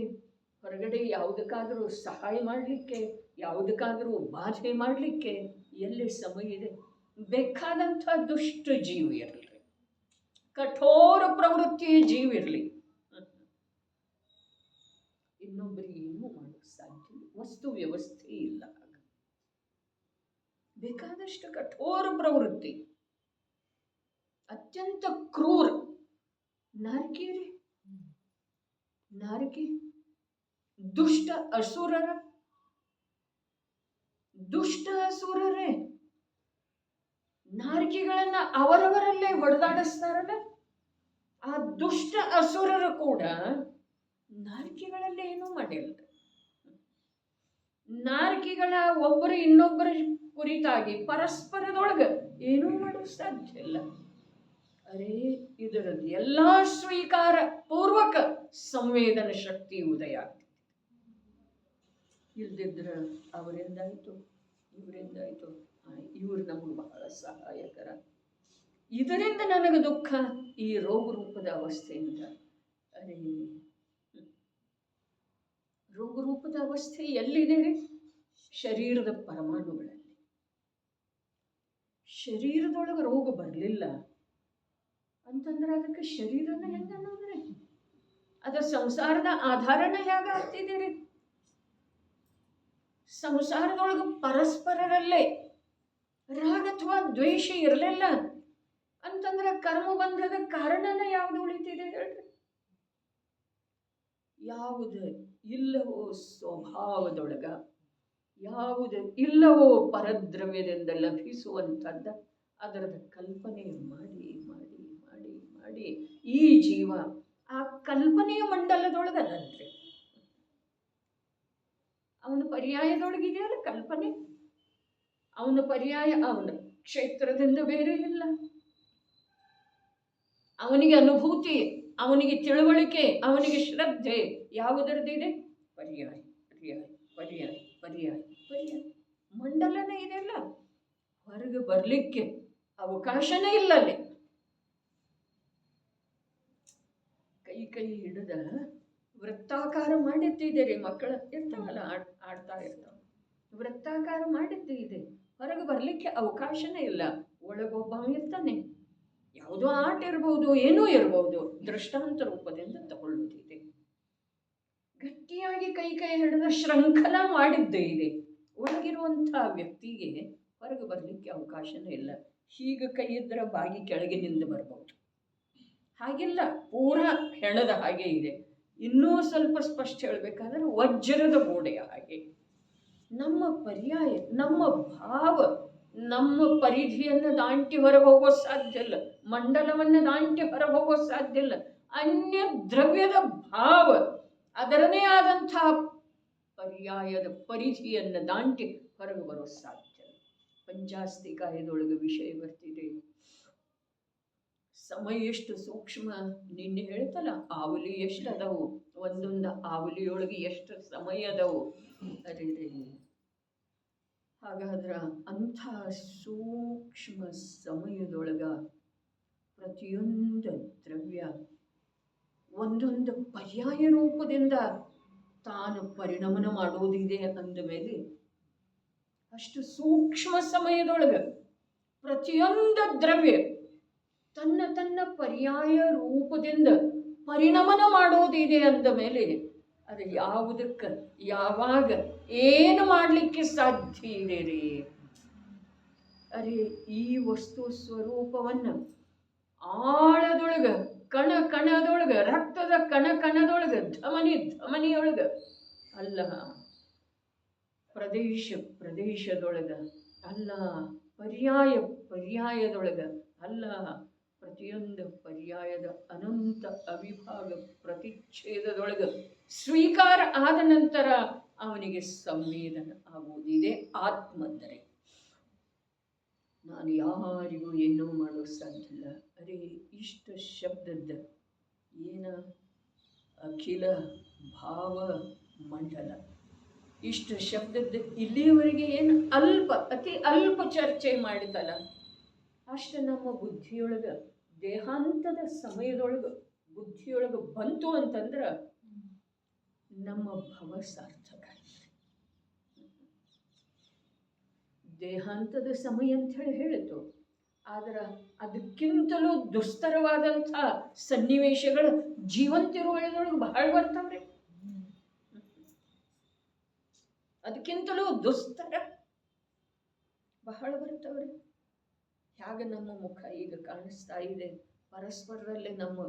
ಹೊರಗಡೆ ಯಾವುದಕ್ಕಾದರೂ ಸಹಾಯ ಮಾಡಲಿಕ್ಕೆ, ಯಾವುದಕ್ಕಾದರೂ ಬಾಧೆ ಮಾಡಲಿಕ್ಕೆ ಎಲ್ಲಿ ಸಮಯ ಇದೆ? ಬೇಕಾದಂಥ ದುಷ್ಟ ಜೀವ ಇರಲಿ, ಕಠೋರ ಪ್ರವೃತ್ತಿಯ ಜೀವ ಇರಲಿ, ಇನ್ನೊಬ್ಬರಿಗೆ ಏನೂ ಮಾಡೋಕ್ಕೆ ಸಾಧ್ಯ ಇಲ್ಲ. ವಸ್ತು ವ್ಯವಸ್ಥೆ ಇಲ್ಲ. ಬೇಕಾದಷ್ಟು ಕಠೋರ ಪ್ರವೃತ್ತಿ, ಅತ್ಯಂತ ಕ್ರೂರ. ನಾರಕಿ ದುಷ್ಟ ಅಸುರರೇ ನಾರಕಿಗಳನ್ನ ಅವರವರಲ್ಲೇ ಹೊಡೆದಾಡಿಸ್ತಾರಲ್ಲ. ಆ ದುಷ್ಟ ಅಸುರರು ಕೂಡ ನಾರಕಿಗಳಲ್ಲೇ ಏನೂ ಮಾಡಿಲ್ಲ. ನಾರಕಿಗಳ ಒಬ್ಬರು ಇನ್ನೊಬ್ಬರ ಕುರಿತಾಗಿ ಪರಸ್ಪರದೊಳಗೆ ಏನೂ ಮಾಡಲು ಸಾಧ್ಯ ಇಲ್ಲ. ಅರೇ ಇದರದ್ದು ಎಲ್ಲ ಸ್ವೀಕಾರ ಪೂರ್ವಕ ಸಂವೇದನ ಶಕ್ತಿ ಉದಯ ಆಗ್ತದೆ. ಇಲ್ದಿದ್ರ ಅವರಿಂದಾಯ್ತು, ಇವರಿಂದಾಯ್ತು, ಇವರು ನಮಗೆ ಬಹಳ ಸಹಾಯಕರ, ಇದರಿಂದ ನನಗೆ ದುಃಖ, ಈ ರೋಗ ರೂಪದ ಅವಸ್ಥೆಯಿಂದ. ಅರೇ ರೋಗ ರೂಪದ ಅವಸ್ಥೆ ಎಲ್ಲಿದೆ ರೀ? ಶರೀರದ ಪರಮಾಣುಗಳಲ್ಲಿ. ಶರೀರದೊಳಗೆ ರೋಗ ಬರಲಿಲ್ಲ ಅಂತಂದ್ರೆ ಅದಕ್ಕೆ ಶರೀರನ ಹೆಂಗ ನೋಡ್ರಿ? ಅದರ ಸಂಸಾರದ ಆಧಾರನ ಹೇಗೆ ಆಗ್ತಿದ್ದೀರಿ? ಸಂಸಾರದೊಳಗೆ ಪರಸ್ಪರರಲ್ಲೇ ರಾಗ ಅಥವಾ ದ್ವೇಷ ಇರಲಿಲ್ಲ ಅಂತಂದ್ರೆ ಕರ್ಮಬಂಧದ ಕಾರಣನ ಯಾವುದು ಉಳಿತಿದೆ ಹೇಳ್ರಿ? ಯಾವುದು ಇಲ್ಲವೋ ಸ್ವಭಾವದೊಳಗ, ಯಾವುದು ಇಲ್ಲವೋ ಪರದ್ರವ್ಯದಿಂದ ಲಭಿಸುವಂಥದ್ದು, ಅದರದ ಕಲ್ಪನೆ ಮಾಡಿ ಮಾಡಿ ಮಾಡಿ ಮಾಡಿ ಈ ಜೀವ ಆ ಕಲ್ಪನೆಯ ಮಂಡಲದೊಳಗದಲ್ರಿ. ಅವನ ಪರ್ಯಾಯದೊಳಗಿದೆಯಲ್ಲ ಕಲ್ಪನೆ, ಅವನ ಪರ್ಯಾಯ ಅವನ ಕ್ಷೇತ್ರದಿಂದ ಬೇರೆ ಇಲ್ಲ. ಅವನಿಗೆ ಅನುಭೂತಿ, ಅವನಿಗೆ ತಿಳುವಳಿಕೆ, ಅವನಿಗೆ ಶ್ರದ್ಧೆ ಯಾವುದರದಿದೆ? ಪರ್ಯಾಯ ಪರ್ಯಾಯ ಪರ್ಯಾಯ ಪರ್ಯಾಯ ಪರ್ಯಾಯ ಮಂಡಲನೇ ಇದೆಲ್ಲ. ಹೊರಗೆ ಬರಲಿಕ್ಕೆ ಅವಕಾಶನೇ ಇಲ್ಲ ಅಲ್ಲಿ. ಕೈ ಹಿಡಿದ ವೃತ್ತಾಕಾರ ಮಾಡಿಟ್ಟಿದ್ದೀರಿ. ಮಕ್ಕಳ ಇರ್ತಾವಲ್ಲ, ಆಡ್ತಾ ಇರ್ತಾವ, ವೃತ್ತಾಕಾರ ಮಾಡಿಟ್ಟಿದೆ. ಹೊರಗೆ ಬರಲಿಕ್ಕೆ ಅವಕಾಶನೇ ಇಲ್ಲ. ಒಳಗೊಬ್ಬ ಇರ್ತಾನೆ. ಯಾವುದೋ ಆಟ ಇರ್ಬೋದು, ಏನೂ ಇರ್ಬೋದು, ದೃಷ್ಟಾಂತ ರೂಪದಿಂದ ತಗೊಳ್ಳುತ್ತಿದೆ. ಗಟ್ಟಿಯಾಗಿ ಕೈ ಹಿಡಿದ ಶೃಂಖಲ ಮಾಡಿದ್ದೇ ಇದೆ. ಒಳಗಿರುವಂಥ ವ್ಯಕ್ತಿಗೆ ಹೊರಗೆ ಬರಲಿಕ್ಕೆ ಅವಕಾಶನೇ ಇಲ್ಲ. ಹೀಗೆ ಕೈ ಇದ್ರೆ ಬಾಗಿ ಕೆಳಗಿನಿಂದ ಬರ್ಬೋದು, ಹಾಗಿಲ್ಲ, ಪೂರಾ ಹೆಣದ ಹಾಗೆ ಇದೆ. ಇನ್ನೂ ಸ್ವಲ್ಪ ಸ್ಪಷ್ಟ ಹೇಳಬೇಕಾದ್ರೆ ವಜ್ರದ ಗೋಡೆಯ ಹಾಗೆ ನಮ್ಮ ಪರ್ಯಾಯ, ನಮ್ಮ ಭಾವ, ನಮ್ಮ ಪರಿಧಿಯನ್ನು ದಾಟಿ ಹೊರಗೆ ಹೋಗೋ ಸಾಧ್ಯ ಇಲ್ಲ, ಮಂಡಲವನ್ನು ದಾಟಿ ಹೊರಗೆ ಹೋಗೋ ಸಾಧ್ಯ ಇಲ್ಲ. ಅನ್ಯ ದ್ರವ್ಯದ ಭಾವ ಅದರದೇ ಆದಂತಹ ಪರ್ಯಾಯದ ಪರಿಧಿಯನ್ನು ದಾಟಿ ಹೊರಗೆ ಬರೋ ಸಾಧ್ಯ ಇಲ್ಲ. ಪಂಚಾಸ್ತಿಕಾಯದೊಳಗೆ ವಿಷಯ ಬರ್ತಿದೆ. ಸಮಯ ಎಷ್ಟು ಸೂಕ್ಷ್ಮ. ನಿನ್ನೆ ಹೇಳ್ತಲ್ಲ, ಆವಲಿ ಎಷ್ಟು ಅದಾವು, ಒಂದೊಂದು ಆವಲಿಯೊಳಗೆ ಎಷ್ಟು ಸಮಯ ಅದಾವು. ಅರೆ ಹಾಗಾದ್ರೆ ಅಂಥ ಸೂಕ್ಷ್ಮ ಸಮಯದೊಳಗ ಪ್ರತಿಯೊಂದು ದ್ರವ್ಯ ಒಂದೊಂದು ಪರ್ಯಾಯ ರೂಪದಿಂದ ತಾನು ಪರಿಣಮನ ಮಾಡೋದಿದೆ ಅಂದ ಮೇಲೆ, ಅಷ್ಟು ಸೂಕ್ಷ್ಮ ಸಮಯದೊಳಗೆ ಪ್ರತಿಯೊಂದು ದ್ರವ್ಯ ತನ್ನ ತನ್ನ ಪರ್ಯಾಯ ರೂಪದಿಂದ ಪರಿಣಮನ ಮಾಡೋದಿದೆ ಅಂದ ಮೇಲೆ ಅದು ಯಾವುದಕ್ಕೆ ಯಾವಾಗ ಏನು ಮಾಡಲಿಕ್ಕೆ ಸಾಧ್ಯ ಇದೆ ರೀ? ಅರೆ ಈ ವಸ್ತು ಸ್ವರೂಪವನ್ನು ಆಳದೊಳಗೆ, ಕಣ ಕಣದೊಳಗೆ, ರಕ್ತದ ಕಣ ಕಣದೊಳಗೆ, ಧಮನಿ ಧಮನಿಯೊಳಗೆ ಅಲ್ಲ, ಪ್ರದೇಶ ಪ್ರದೇಶದೊಳಗ ಅಲ್ಲ, ಪರ್ಯಾಯ ಪರ್ಯಾಯದೊಳಗ ಅಲ್ಲ, ಪ್ರತಿಯೊಂದು ಪರ್ಯಾಯದ ಅನಂತ ಅವಿಭಾಗ ಪ್ರತಿಚ್ಛೇದದೊಳಗೆ ಸ್ವೀಕಾರ ಆದ ನಂತರ ಅವನಿಗೆ ಸಂವೇದನ ಆಗುವುದಿದೆ. ಆತ್ಮಂದರೆ ನಾನು ಯಾರಿಗೂ ಏನೂ ಮಾಡೋ ಸಾಧ್ಯ ಇಲ್ಲ. ಅರೆ ಇಷ್ಟ ಶಬ್ದದ ಏನ ಅಖಿಲ ಭಾವ ಮಂಡಲ, ಇಷ್ಟ ಶಬ್ದದ ಇಲ್ಲಿಯವರೆಗೆ ಏನು ಅಲ್ಪ, ಅತಿ ಅಲ್ಪ ಚರ್ಚೆ ಮಾಡಿದಲ್ಲ, ಅಷ್ಟು ನಮ್ಮ ಬುದ್ಧಿಯೊಳಗೆ ದೇಹಾಂತದ ಸಮಯದೊಳಗೆ ಬುದ್ಧಿಯೊಳಗೆ ಬಂತು ಅಂತಂದ್ರೆ ನಮ್ಮ ಭವ ಸಾರ್ಥಕ ಆಯ್ತು. ದೇಹಾಂತದ ಸಮಯ ಅಂತ ಹೇಳಿತು, ಆದ್ರೆ ಅದಕ್ಕಿಂತಲೂ ದುಸ್ತರವಾದಂಥ ಸನ್ನಿವೇಶಗಳು ಜೀವಂತಿರುವೊಳಗೆ ಬಹಳ ಬರ್ತಾವ್ರಿ. ಅದಕ್ಕಿಂತಲೂ ದುಸ್ತರ ಬಹಳ ಬರ್ತಾವ್ರಿ. ಹೇಗೆ ನಮ್ಮ ಮುಖ ಈಗ ಕಾಣಿಸ್ತಾ ಇದೆ, ಪರಸ್ಪರದಲ್ಲಿ ನಮ್ಮ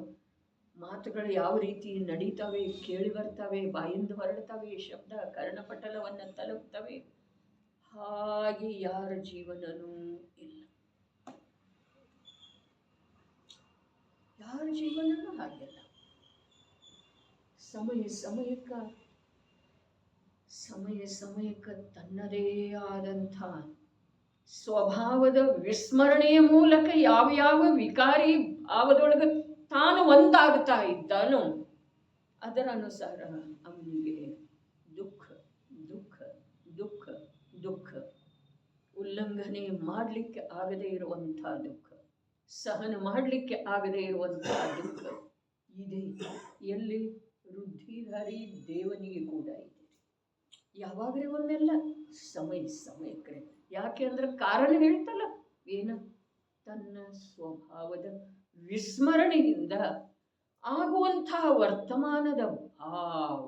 ಮಾತುಗಳು ಯಾವ ರೀತಿ ನಡೀತವೆ, ಕೇಳಿ ಬರ್ತವೆ, ಬಾಯಿಂದ ಹೊರಡ್ತವೆ, ಶಬ್ದ ಕರ್ಣಪಟಲವನ್ನು ತಲುಪ್ತವೆ, ಹಾಗೆ ಯಾರ ಜೀವನನೂ ಇಲ್ಲ. ಯಾರ ಜೀವನನೂ ಹಾಗೆಲ್ಲ. ಸಮಯ ಸಮಯಕ್ಕೆ ತನ್ನದೇ ಆದಂಥ ಸ್ವಭಾವದ ವಿಸ್ಮರಣೆಯ ಮೂಲಕ ಯಾವ್ಯಾವ ವಿಕಾರಿ ಭಾವದೊಳಗೆ ತಾನು ಒಂದಾಗ್ತಾ ಇದ್ದಾನೋ ಅದರ ಅನುಸಾರ ಅವನಿಗೆ ದುಃಖ ದುಃಖ ದುಃಖ ದುಃಖ, ಉಲ್ಲಂಘನೆ ಮಾಡಲಿಕ್ಕೆ ಆಗದೇ ಇರುವಂಥ ದುಃಖ, ಸಹನ ಮಾಡಲಿಕ್ಕೆ ಆಗದೇ ಇರುವಂತಹ ದುಃಖ ಇದೆ. ಎಲ್ಲಿ? ವೃದ್ಧಿಧಾರಿ ದೇವನಿಗೆ ಕೂಡ ಇದೆ. ಯಾವಾಗಲೇ ಒಂದೆಲ್ಲ ಸಮಯಕ್ಕೆ. ಯಾಕೆ ಅಂದ್ರೆ ಕಾರಣ ಹೇಳ್ತಲ್ಲ, ಏನು? ತನ್ನ ಸ್ವಭಾವದ ವಿಸ್ಮರಣೆಯಿಂದ ಆಗುವಂತಹ ವರ್ತಮಾನದ ಭಾವ,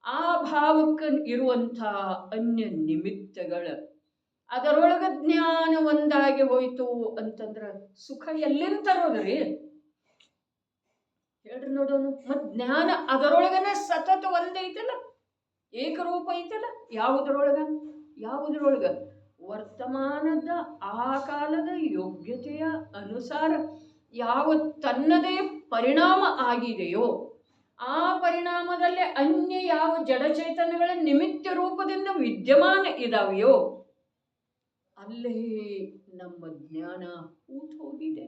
ಆ ಭಾವಕ್ಕೆ ಇರುವಂತಹ ಅನ್ಯ ನಿಮಿತ್ತಗಳ, ಅದರೊಳಗ ಜ್ಞಾನ ಒಂದಾಗಿ ಹೋಯ್ತು ಅಂತಂದ್ರೆ ಸುಖ ಎಲ್ಲಿಂದ ತರೋದ್ರಿ? ಹೇಳ್ರಿ ನೋಡೋನು. ಮತ್ ಜ್ಞಾನ ಅದರೊಳಗನ ಸತತ ಒಂದೈತಲ್ಲ, ಏಕರೂಪ ಐತಲ್ಲ. ಯಾವುದರೊಳಗ ವರ್ತಮಾನದ ಆ ಕಾಲದ ಯೋಗ್ಯತೆಯ ಅನುಸಾರ ಯಾವ ತನ್ನದೇ ಪರಿಣಾಮ ಆಗಿದೆಯೋ, ಆ ಪರಿಣಾಮದಲ್ಲಿ ಅನ್ಯ ಯಾವ ಜಡಚೇತನಗಳ ನಿಮಿತ್ತ ರೂಪದಿಂದ ವಿದ್ಯಮಾನ ಇದಾವೆಯೋ ಅಲ್ಲೇ ನಮ್ಮ ಜ್ಞಾನ ಹೂತು ಹೋಗಿದೆ.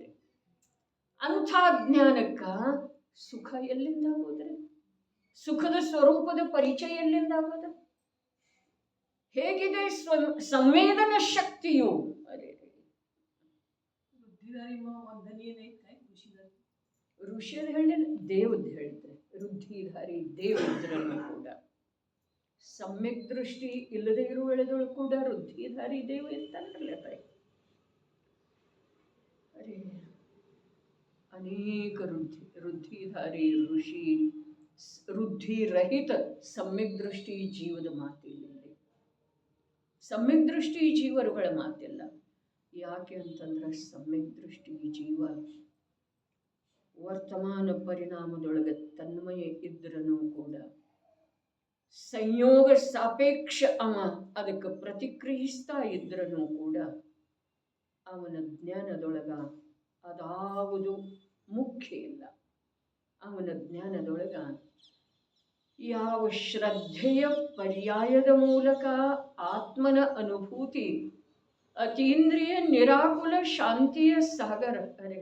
ಅಂಥ ಜ್ಞಾನಕ್ಕ ಸುಖ ಎಲ್ಲಿಂದ ಆಗೋದ್ರಿ? ಸುಖದ ಸ್ವರೂಪದ ಪರಿಚಯ ಎಲ್ಲಿಂದ ಆಗೋದ? ಹೇಗಿದೆ ಸಂವೇದನ ಶಕ್ತಿಯು? ಅರೆ ಋಷಿಯರು ಹೇಳಿಲ್ಲ, ದೇವದ್ದು ಹೇಳಿದ್ರೆ ವೃದ್ಧಿಧಾರಿ ದೇವದ್ರನ್ನು ಕೂಡ ಸಮ್ಯಕ್ ದೃಷ್ಟಿ ಇಲ್ಲದೆ ಇರುವ ವೇಳೆದೊಳಗೆ ಕೂಡ ವೃದ್ಧಿಧಾರಿ ದೇವ ಇರ್ತಾನಲ್ಲ ತಾಯಿ. ಅರೆ ಅನೇಕ ವೃದ್ಧಿಧಾರಿ ಋಷಿ, ವೃದ್ಧಿರಹಿತ ಸಮ್ಯಕ್ ದೃಷ್ಟಿ ಜೀವದ ಮಾತಿಲ್ಲ. ಸಮ್ಯಕ್ ದೃಷ್ಟಿ ಜೀವರುಗಳ ಮಾತಿಲ್ಲ. ಯಾಕೆ ಅಂತಂದ್ರೆ ಸಮ್ಯಕ್ ದೃಷ್ಟಿ ಜೀವ ವರ್ತಮಾನ ಪರಿಣಾಮದೊಳಗೆ ತನ್ಮಯ ಇದ್ರೂ ಕೂಡ ಸಂಯೋಗ ಸಾಪೇಕ್ಷ ಅವ ಅದಕ್ಕೆ ಪ್ರತಿಕ್ರಿಯಿಸ್ತಾ ಇದ್ರೂ ಕೂಡ ಅವನ ಜ್ಞಾನದೊಳಗ ಅದಾವುದು ಮುಖ್ಯ ಇಲ್ಲ. ಅವನ ಜ್ಞಾನದೊಳಗ ಯಾವ ಶ್ರದ್ಧೆಯ ಪರ್ಯಾಯದ ಮೂಲಕ ಆತ್ಮನ ಅನುಭೂತಿ ಅತೀಂದ್ರಿಯ ನಿರಾಕುಲ ಶಾಂತಿಯ ಸಾಗರ. ಅರೆ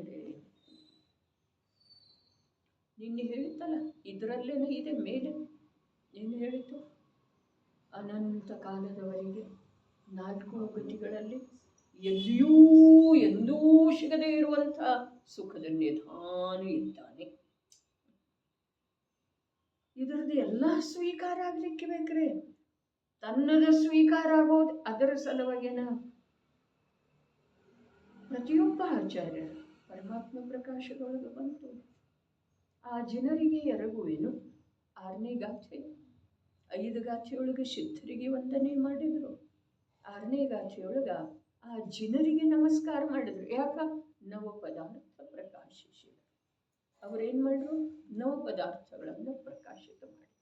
ನಿನ್ನೆ ಹೇಳಿತಲ್ಲ, ಇದರಲ್ಲೇನೆ ಇದೆ ಮೇಲೆ. ಏನು ಹೇಳಿತು? ಅನಂತ ಕಾಲದವರೆಗೆ 4 ಗತಿಗಳಲ್ಲಿ ಎಲ್ಲಿಯೂ ಎಂದೂ ಸಿಗದೇ ಇರುವಂಥ ಸುಖದ ನಿಧಾನ ಇದ್ದಾನೆ. ಇದರದ್ದು ಎಲ್ಲ ಸ್ವೀಕಾರ ಆಗ್ಲಿಕ್ಕೆ ಬೇಕ್ರೆ. ತನ್ನದ ಸ್ವೀಕಾರ ಆಗೋದು ಅದರ ಸಲುವಾಗೇನ ಪ್ರತಿಯೊಬ್ಬ ಆಚಾರ್ಯ ಪರಮಾತ್ಮ ಪ್ರಕಾಶದೊಳಗೆ ಬಂತು. ಆ ಜನರಿಗೆ ಎರಗುವೇನು 6ನೇ ಗಾಥೆ 5 ಗಾಥೆಯೊಳಗೆ ಸಿದ್ಧರಿಗೆ ವಂದನೆ ಮಾಡಿದರು. 6ನೇ ಗಾಥೆಯೊಳಗ ಆ ಜನರಿಗೆ ನಮಸ್ಕಾರ ಮಾಡಿದ್ರು. ಯಾಕ? ನವ ಪದಾರ್ಥ ಪ್ರಕಾಶಿಸಿದರು. ಅವರೇನು ಮಾಡಿದ್ರು? ನವ ಪದಾರ್ಥಗಳನ್ನು ಪ್ರಕಾಶಿತ ಮಾಡಿದರು.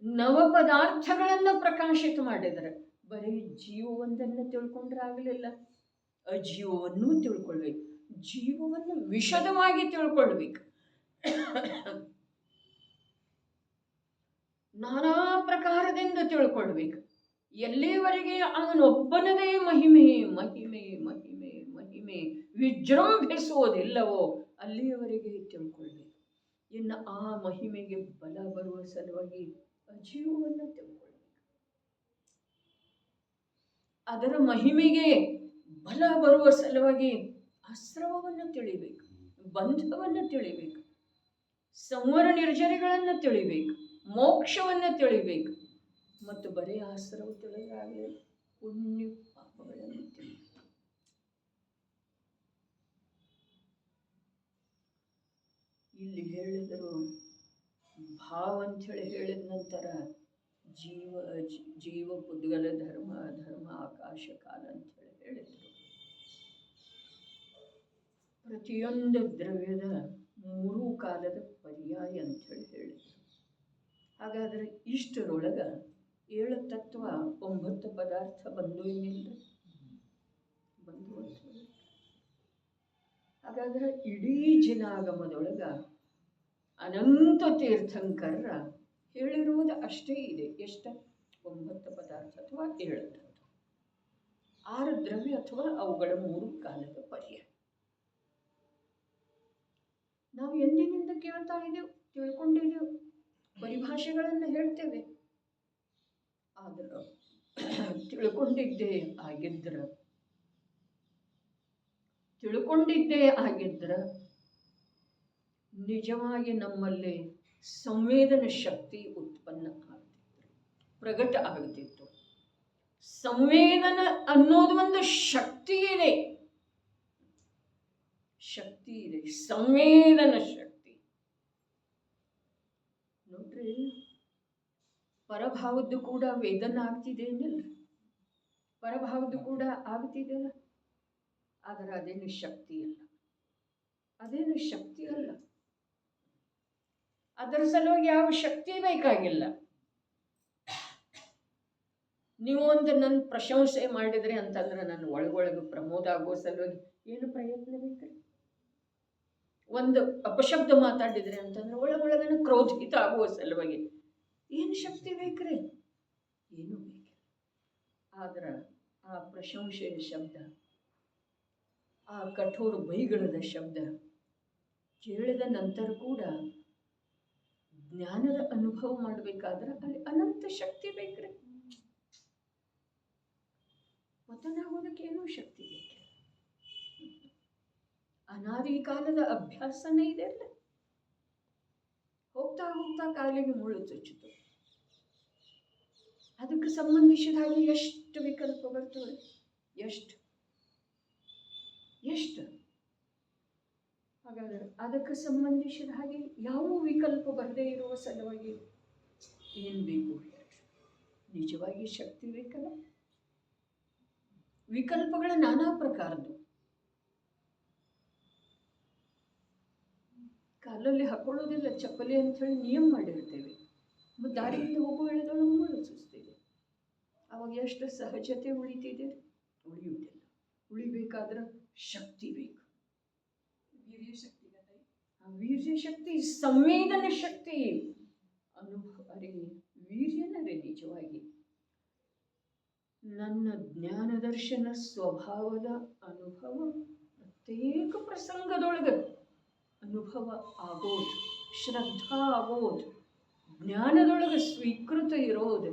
ನವ ಪದಾರ್ಥಗಳನ್ನು ಪ್ರಕಾಶಿತ ಮಾಡಿದರೆ ಬರೀ ಜೀವವೊಂದನ್ನು ತಿಳ್ಕೊಂಡ್ರೆ ಆಗಲಿಲ್ಲ, ಅಜೀವವನ್ನು ತಿಳ್ಕೊಳ್ಬೇಕು. ಜೀವವನ್ನು ವಿಶದವಾಗಿ ತಿಳ್ಕೊಳ್ಬೇಕು. ನಾನಾ ಪ್ರಕಾರದಿಂದ ತಿಳ್ಕೊಳ್ಬೇಕು. ಎಲ್ಲಿವರೆಗೆ ಅವನೊಬ್ಬನದೇ ಮಹಿಮೆ ಮಹಿಮೆ ಮಹಿಮೆ ಮಹಿಮೆ ವಿಜೃಂಭಿಸುವುದಿಲ್ಲವೋ ಅಲ್ಲಿಯವರೆಗೆ ತಿಳ್ಕೊಳ್ಬೇಕು. ಇನ್ನು ಆ ಮಹಿಮೆಗೆ ಬಲ ಬರುವ ಸಲುವಾಗಿ ಅಜೀವವನ್ನು ತಿಳ್ಕೊಳ್ಬೇಕು. ಅದರ ಮಹಿಮೆಗೆ ಬಲ ಬರುವ ಸಲುವಾಗಿ ಆಶ್ರವವನ್ನು ತಿಳಿಬೇಕು, ಬಂಧವನ್ನು ತಿಳಿಬೇಕು, ಸಂವರ ನಿರ್ಜರಿಗಳನ್ನು ತಿಳಿಬೇಕು, ಮೋಕ್ಷವನ್ನು ತಿಳಿಬೇಕು. ಮತ್ತು ಬರೀ ಆಶ್ರವ ತಿಳಿದಾಗಲೇ ಪುಣ್ಯ ಪಾಪಗಳನ್ನು ತಿಳಿಬೇಕು. ಇಲ್ಲಿ ಹೇಳಿದರು ಭಾವ ಅಂಥೇಳಿ ಹೇಳಿದ ನಂತರ ಜೀವ ಪುದ್ಗಲ ಧರ್ಮ ಧರ್ಮ ಆಕಾಶ ಕಾಲ ಅಂಥೇಳಿ ಹೇಳಿದರು. ಪ್ರತಿಯೊಂದು ದ್ರವ್ಯದ 3 ಕಾಲದ ಪರ್ಯಾಯ ಅಂಥೇಳಿ ಹೇಳಿದರು. ಹಾಗಾದರೆ ಇಷ್ಟರೊಳಗ 7 ತತ್ವ 9 ಪದಾರ್ಥ ಬಂದು ಏನಿಲ್ಲ ಬಂದು. ಹಾಗಾದ್ರೆ ಇಡೀ ಜಿನಾಗಮದೊಳಗ ಅನಂತ ತೀರ್ಥಂಕರರ ಹೇಳಿರುವುದು ಅಷ್ಟೇ ಇದೆ. ಎಷ್ಟ? 9 ಪದಾರ್ಥ ಅಥವಾ 7 ತತ್ವ, 6 ದ್ರವ್ಯ ಅಥವಾ ಅವುಗಳ 3 ಕಾಲದ ಪರ್ಯಾಯ. ನಾವು ಎಂದಿನಿಂದ ಕೇಳ್ತಾ ಇದ್ದೇವೆ, ತಿಳ್ಕೊಂಡಿದ್ದೇವೆ, ಪರಿಭಾಷೆಗಳನ್ನು ಹೇಳ್ತೇವೆ. ಆದ್ರೆ ತಿಳ್ಕೊಂಡಿದ್ದೇ ಆಗಿದ್ರ ನಿಜವಾಗಿ ನಮ್ಮಲ್ಲಿ ಸಂವೇದನ ಶಕ್ತಿ ಉತ್ಪನ್ನ ಆಗ್ತಿತ್ತು, ಪ್ರಗಟ ಆಗ್ತಿತ್ತು. ಸಂವೇದನ ಅನ್ನೋದು ಒಂದು ಶಕ್ತಿ ಇದೆ, ಸಂವೇದನ ಶಕ್ತಿ. ನೋಡ್ರಿ, ಪರಭಾವದ್ದು ಕೂಡ ವೇದನ ಆಗ್ತಿದೆ ಏನಿಲ್ಲ, ಪರಭಾವದ್ದು ಕೂಡ ಆಗ್ತಿದೆಯಲ್ಲ. ಆದರೆ ಅದೇನು ಶಕ್ತಿ ಅಲ್ಲ. ಅದರ ಸಲುವಾಗಿ ಯಾವ ಶಕ್ತಿ ಬೇಕಾಗಿಲ್ಲ. ನೀವು ಒಂದು ನನ್ನ ಪ್ರಶಂಸೆ ಮಾಡಿದ್ರಿ ಅಂತಂದ್ರೆ ನನ್ನ ಒಳಗೊಳಗೆ ಪ್ರಮೋದ ಆಗೋ ಸಲುವಾಗಿ ಏನು ಪ್ರಯತ್ನ ಬೇಕ್ರಿ? ಒಂದು ಅಪಶಬ್ದ ಮಾತಾಡಿದ್ರಿ ಅಂತಂದ್ರೆ ಒಳಗೊಳಗನ ಕ್ರೋಧಿತ ಆಗುವ ಸಲುವಾಗಿ ಏನು ಶಕ್ತಿ ಬೇಕ್ರಿ? ಏನು ಬೇಕಿಲ್ಲ. ಆದ್ರೆ ಆ ಪ್ರಶಂಸೆಯ ಶಬ್ದ, ಆ ಕಠೋರ ಬೈಗಳದ ಶಬ್ದ ಕೇಳಿದ ನಂತರ ಕೂಡ ಜ್ಞಾನದ ಅನುಭವ ಮಾಡಬೇಕಾದ್ರೆ ಅಲ್ಲಿ ಅನಂತ ಶಕ್ತಿ ಬೇಕ್ರಿ. ಪತನಾಗೋದಕ್ಕೆ ಏನೋ ಶಕ್ತಿ ಬೇಕ್ರಿ. ಅನಾದಿ ಕಾಲದ ಅಭ್ಯಾಸನೇ ಇದೆ ಅಲ್ಲ. ಹೋಗ್ತಾ ಹೋಗ್ತಾ ಕಾಲಿಗೆ ಮುಳ್ಳು ಚುಚ್ಚಿತು. ಅದಕ್ಕೆ ಸಂಬಂಧಿಸಿದ ಹಾಗೆ ಎಷ್ಟು ವಿಕಲ್ಪ ಬರ್ತವೆ, ಎಷ್ಟು. ಹಾಗಾದ್ರೆ ಅದಕ್ಕೆ ಸಂಬಂಧಿಸಿದ ಹಾಗೆ ಯಾವ ವಿಕಲ್ಪ ಬರದೇ ಇರುವ ಸಲುವಾಗಿ ಏನು ಬೇಕು? ನಿಜವಾಗಿ ಶಕ್ತಿ ಬೇಕಲ್ಲ. ವಿಕಲ್ಪಗಳ ನಾನಾ ಪ್ರಕಾರದ್ದು. ಕಾಲಲ್ಲಿ ಹಾಕೊಳ್ಳೋದಿಲ್ಲ ಚಪ್ಪಲಿ ಅಂಥೇಳಿ ನಿಯಮ ಮಾಡಿರ್ತೇವೆ. ಮತ್ತು ದಾರಿಯಿಂದ ಹೋಗುವ ವೇಳೆದೊಳಗೆ ಸುಸ್ತಿದೆ. ಅವಾಗ ಎಷ್ಟು ಸಹಜತೆ ಉಳಿತಿದೆ? ಉಳಿಯುವುದಿಲ್ಲ. ಉಳಿಬೇಕಾದ್ರೆ ಶಕ್ತಿ ಬೇಕು. ವೀರ್ಯ ಶಕ್ತಿ, ವೀರ್ಯ ಶಕ್ತಿ, ಸಂವೇದನ ಶಕ್ತಿ, ಅರೆ ವೀರ್ಯನರೇ ನಿಜವಾಗಿ ನನ್ನ ಜ್ಞಾನ ದರ್ಶನ ಸ್ವಭಾವದ ಅನುಭವ ಪ್ರತ್ಯೇಕ ಪ್ರಸಂಗದೊಳಗೆ ಅನುಭವ ಆಗೋದು, ಶ್ರದ್ಧಾ ಆಗೋದು, ಜ್ಞಾನದೊಳಗೆ ಸ್ವೀಕೃತ ಇರೋದು.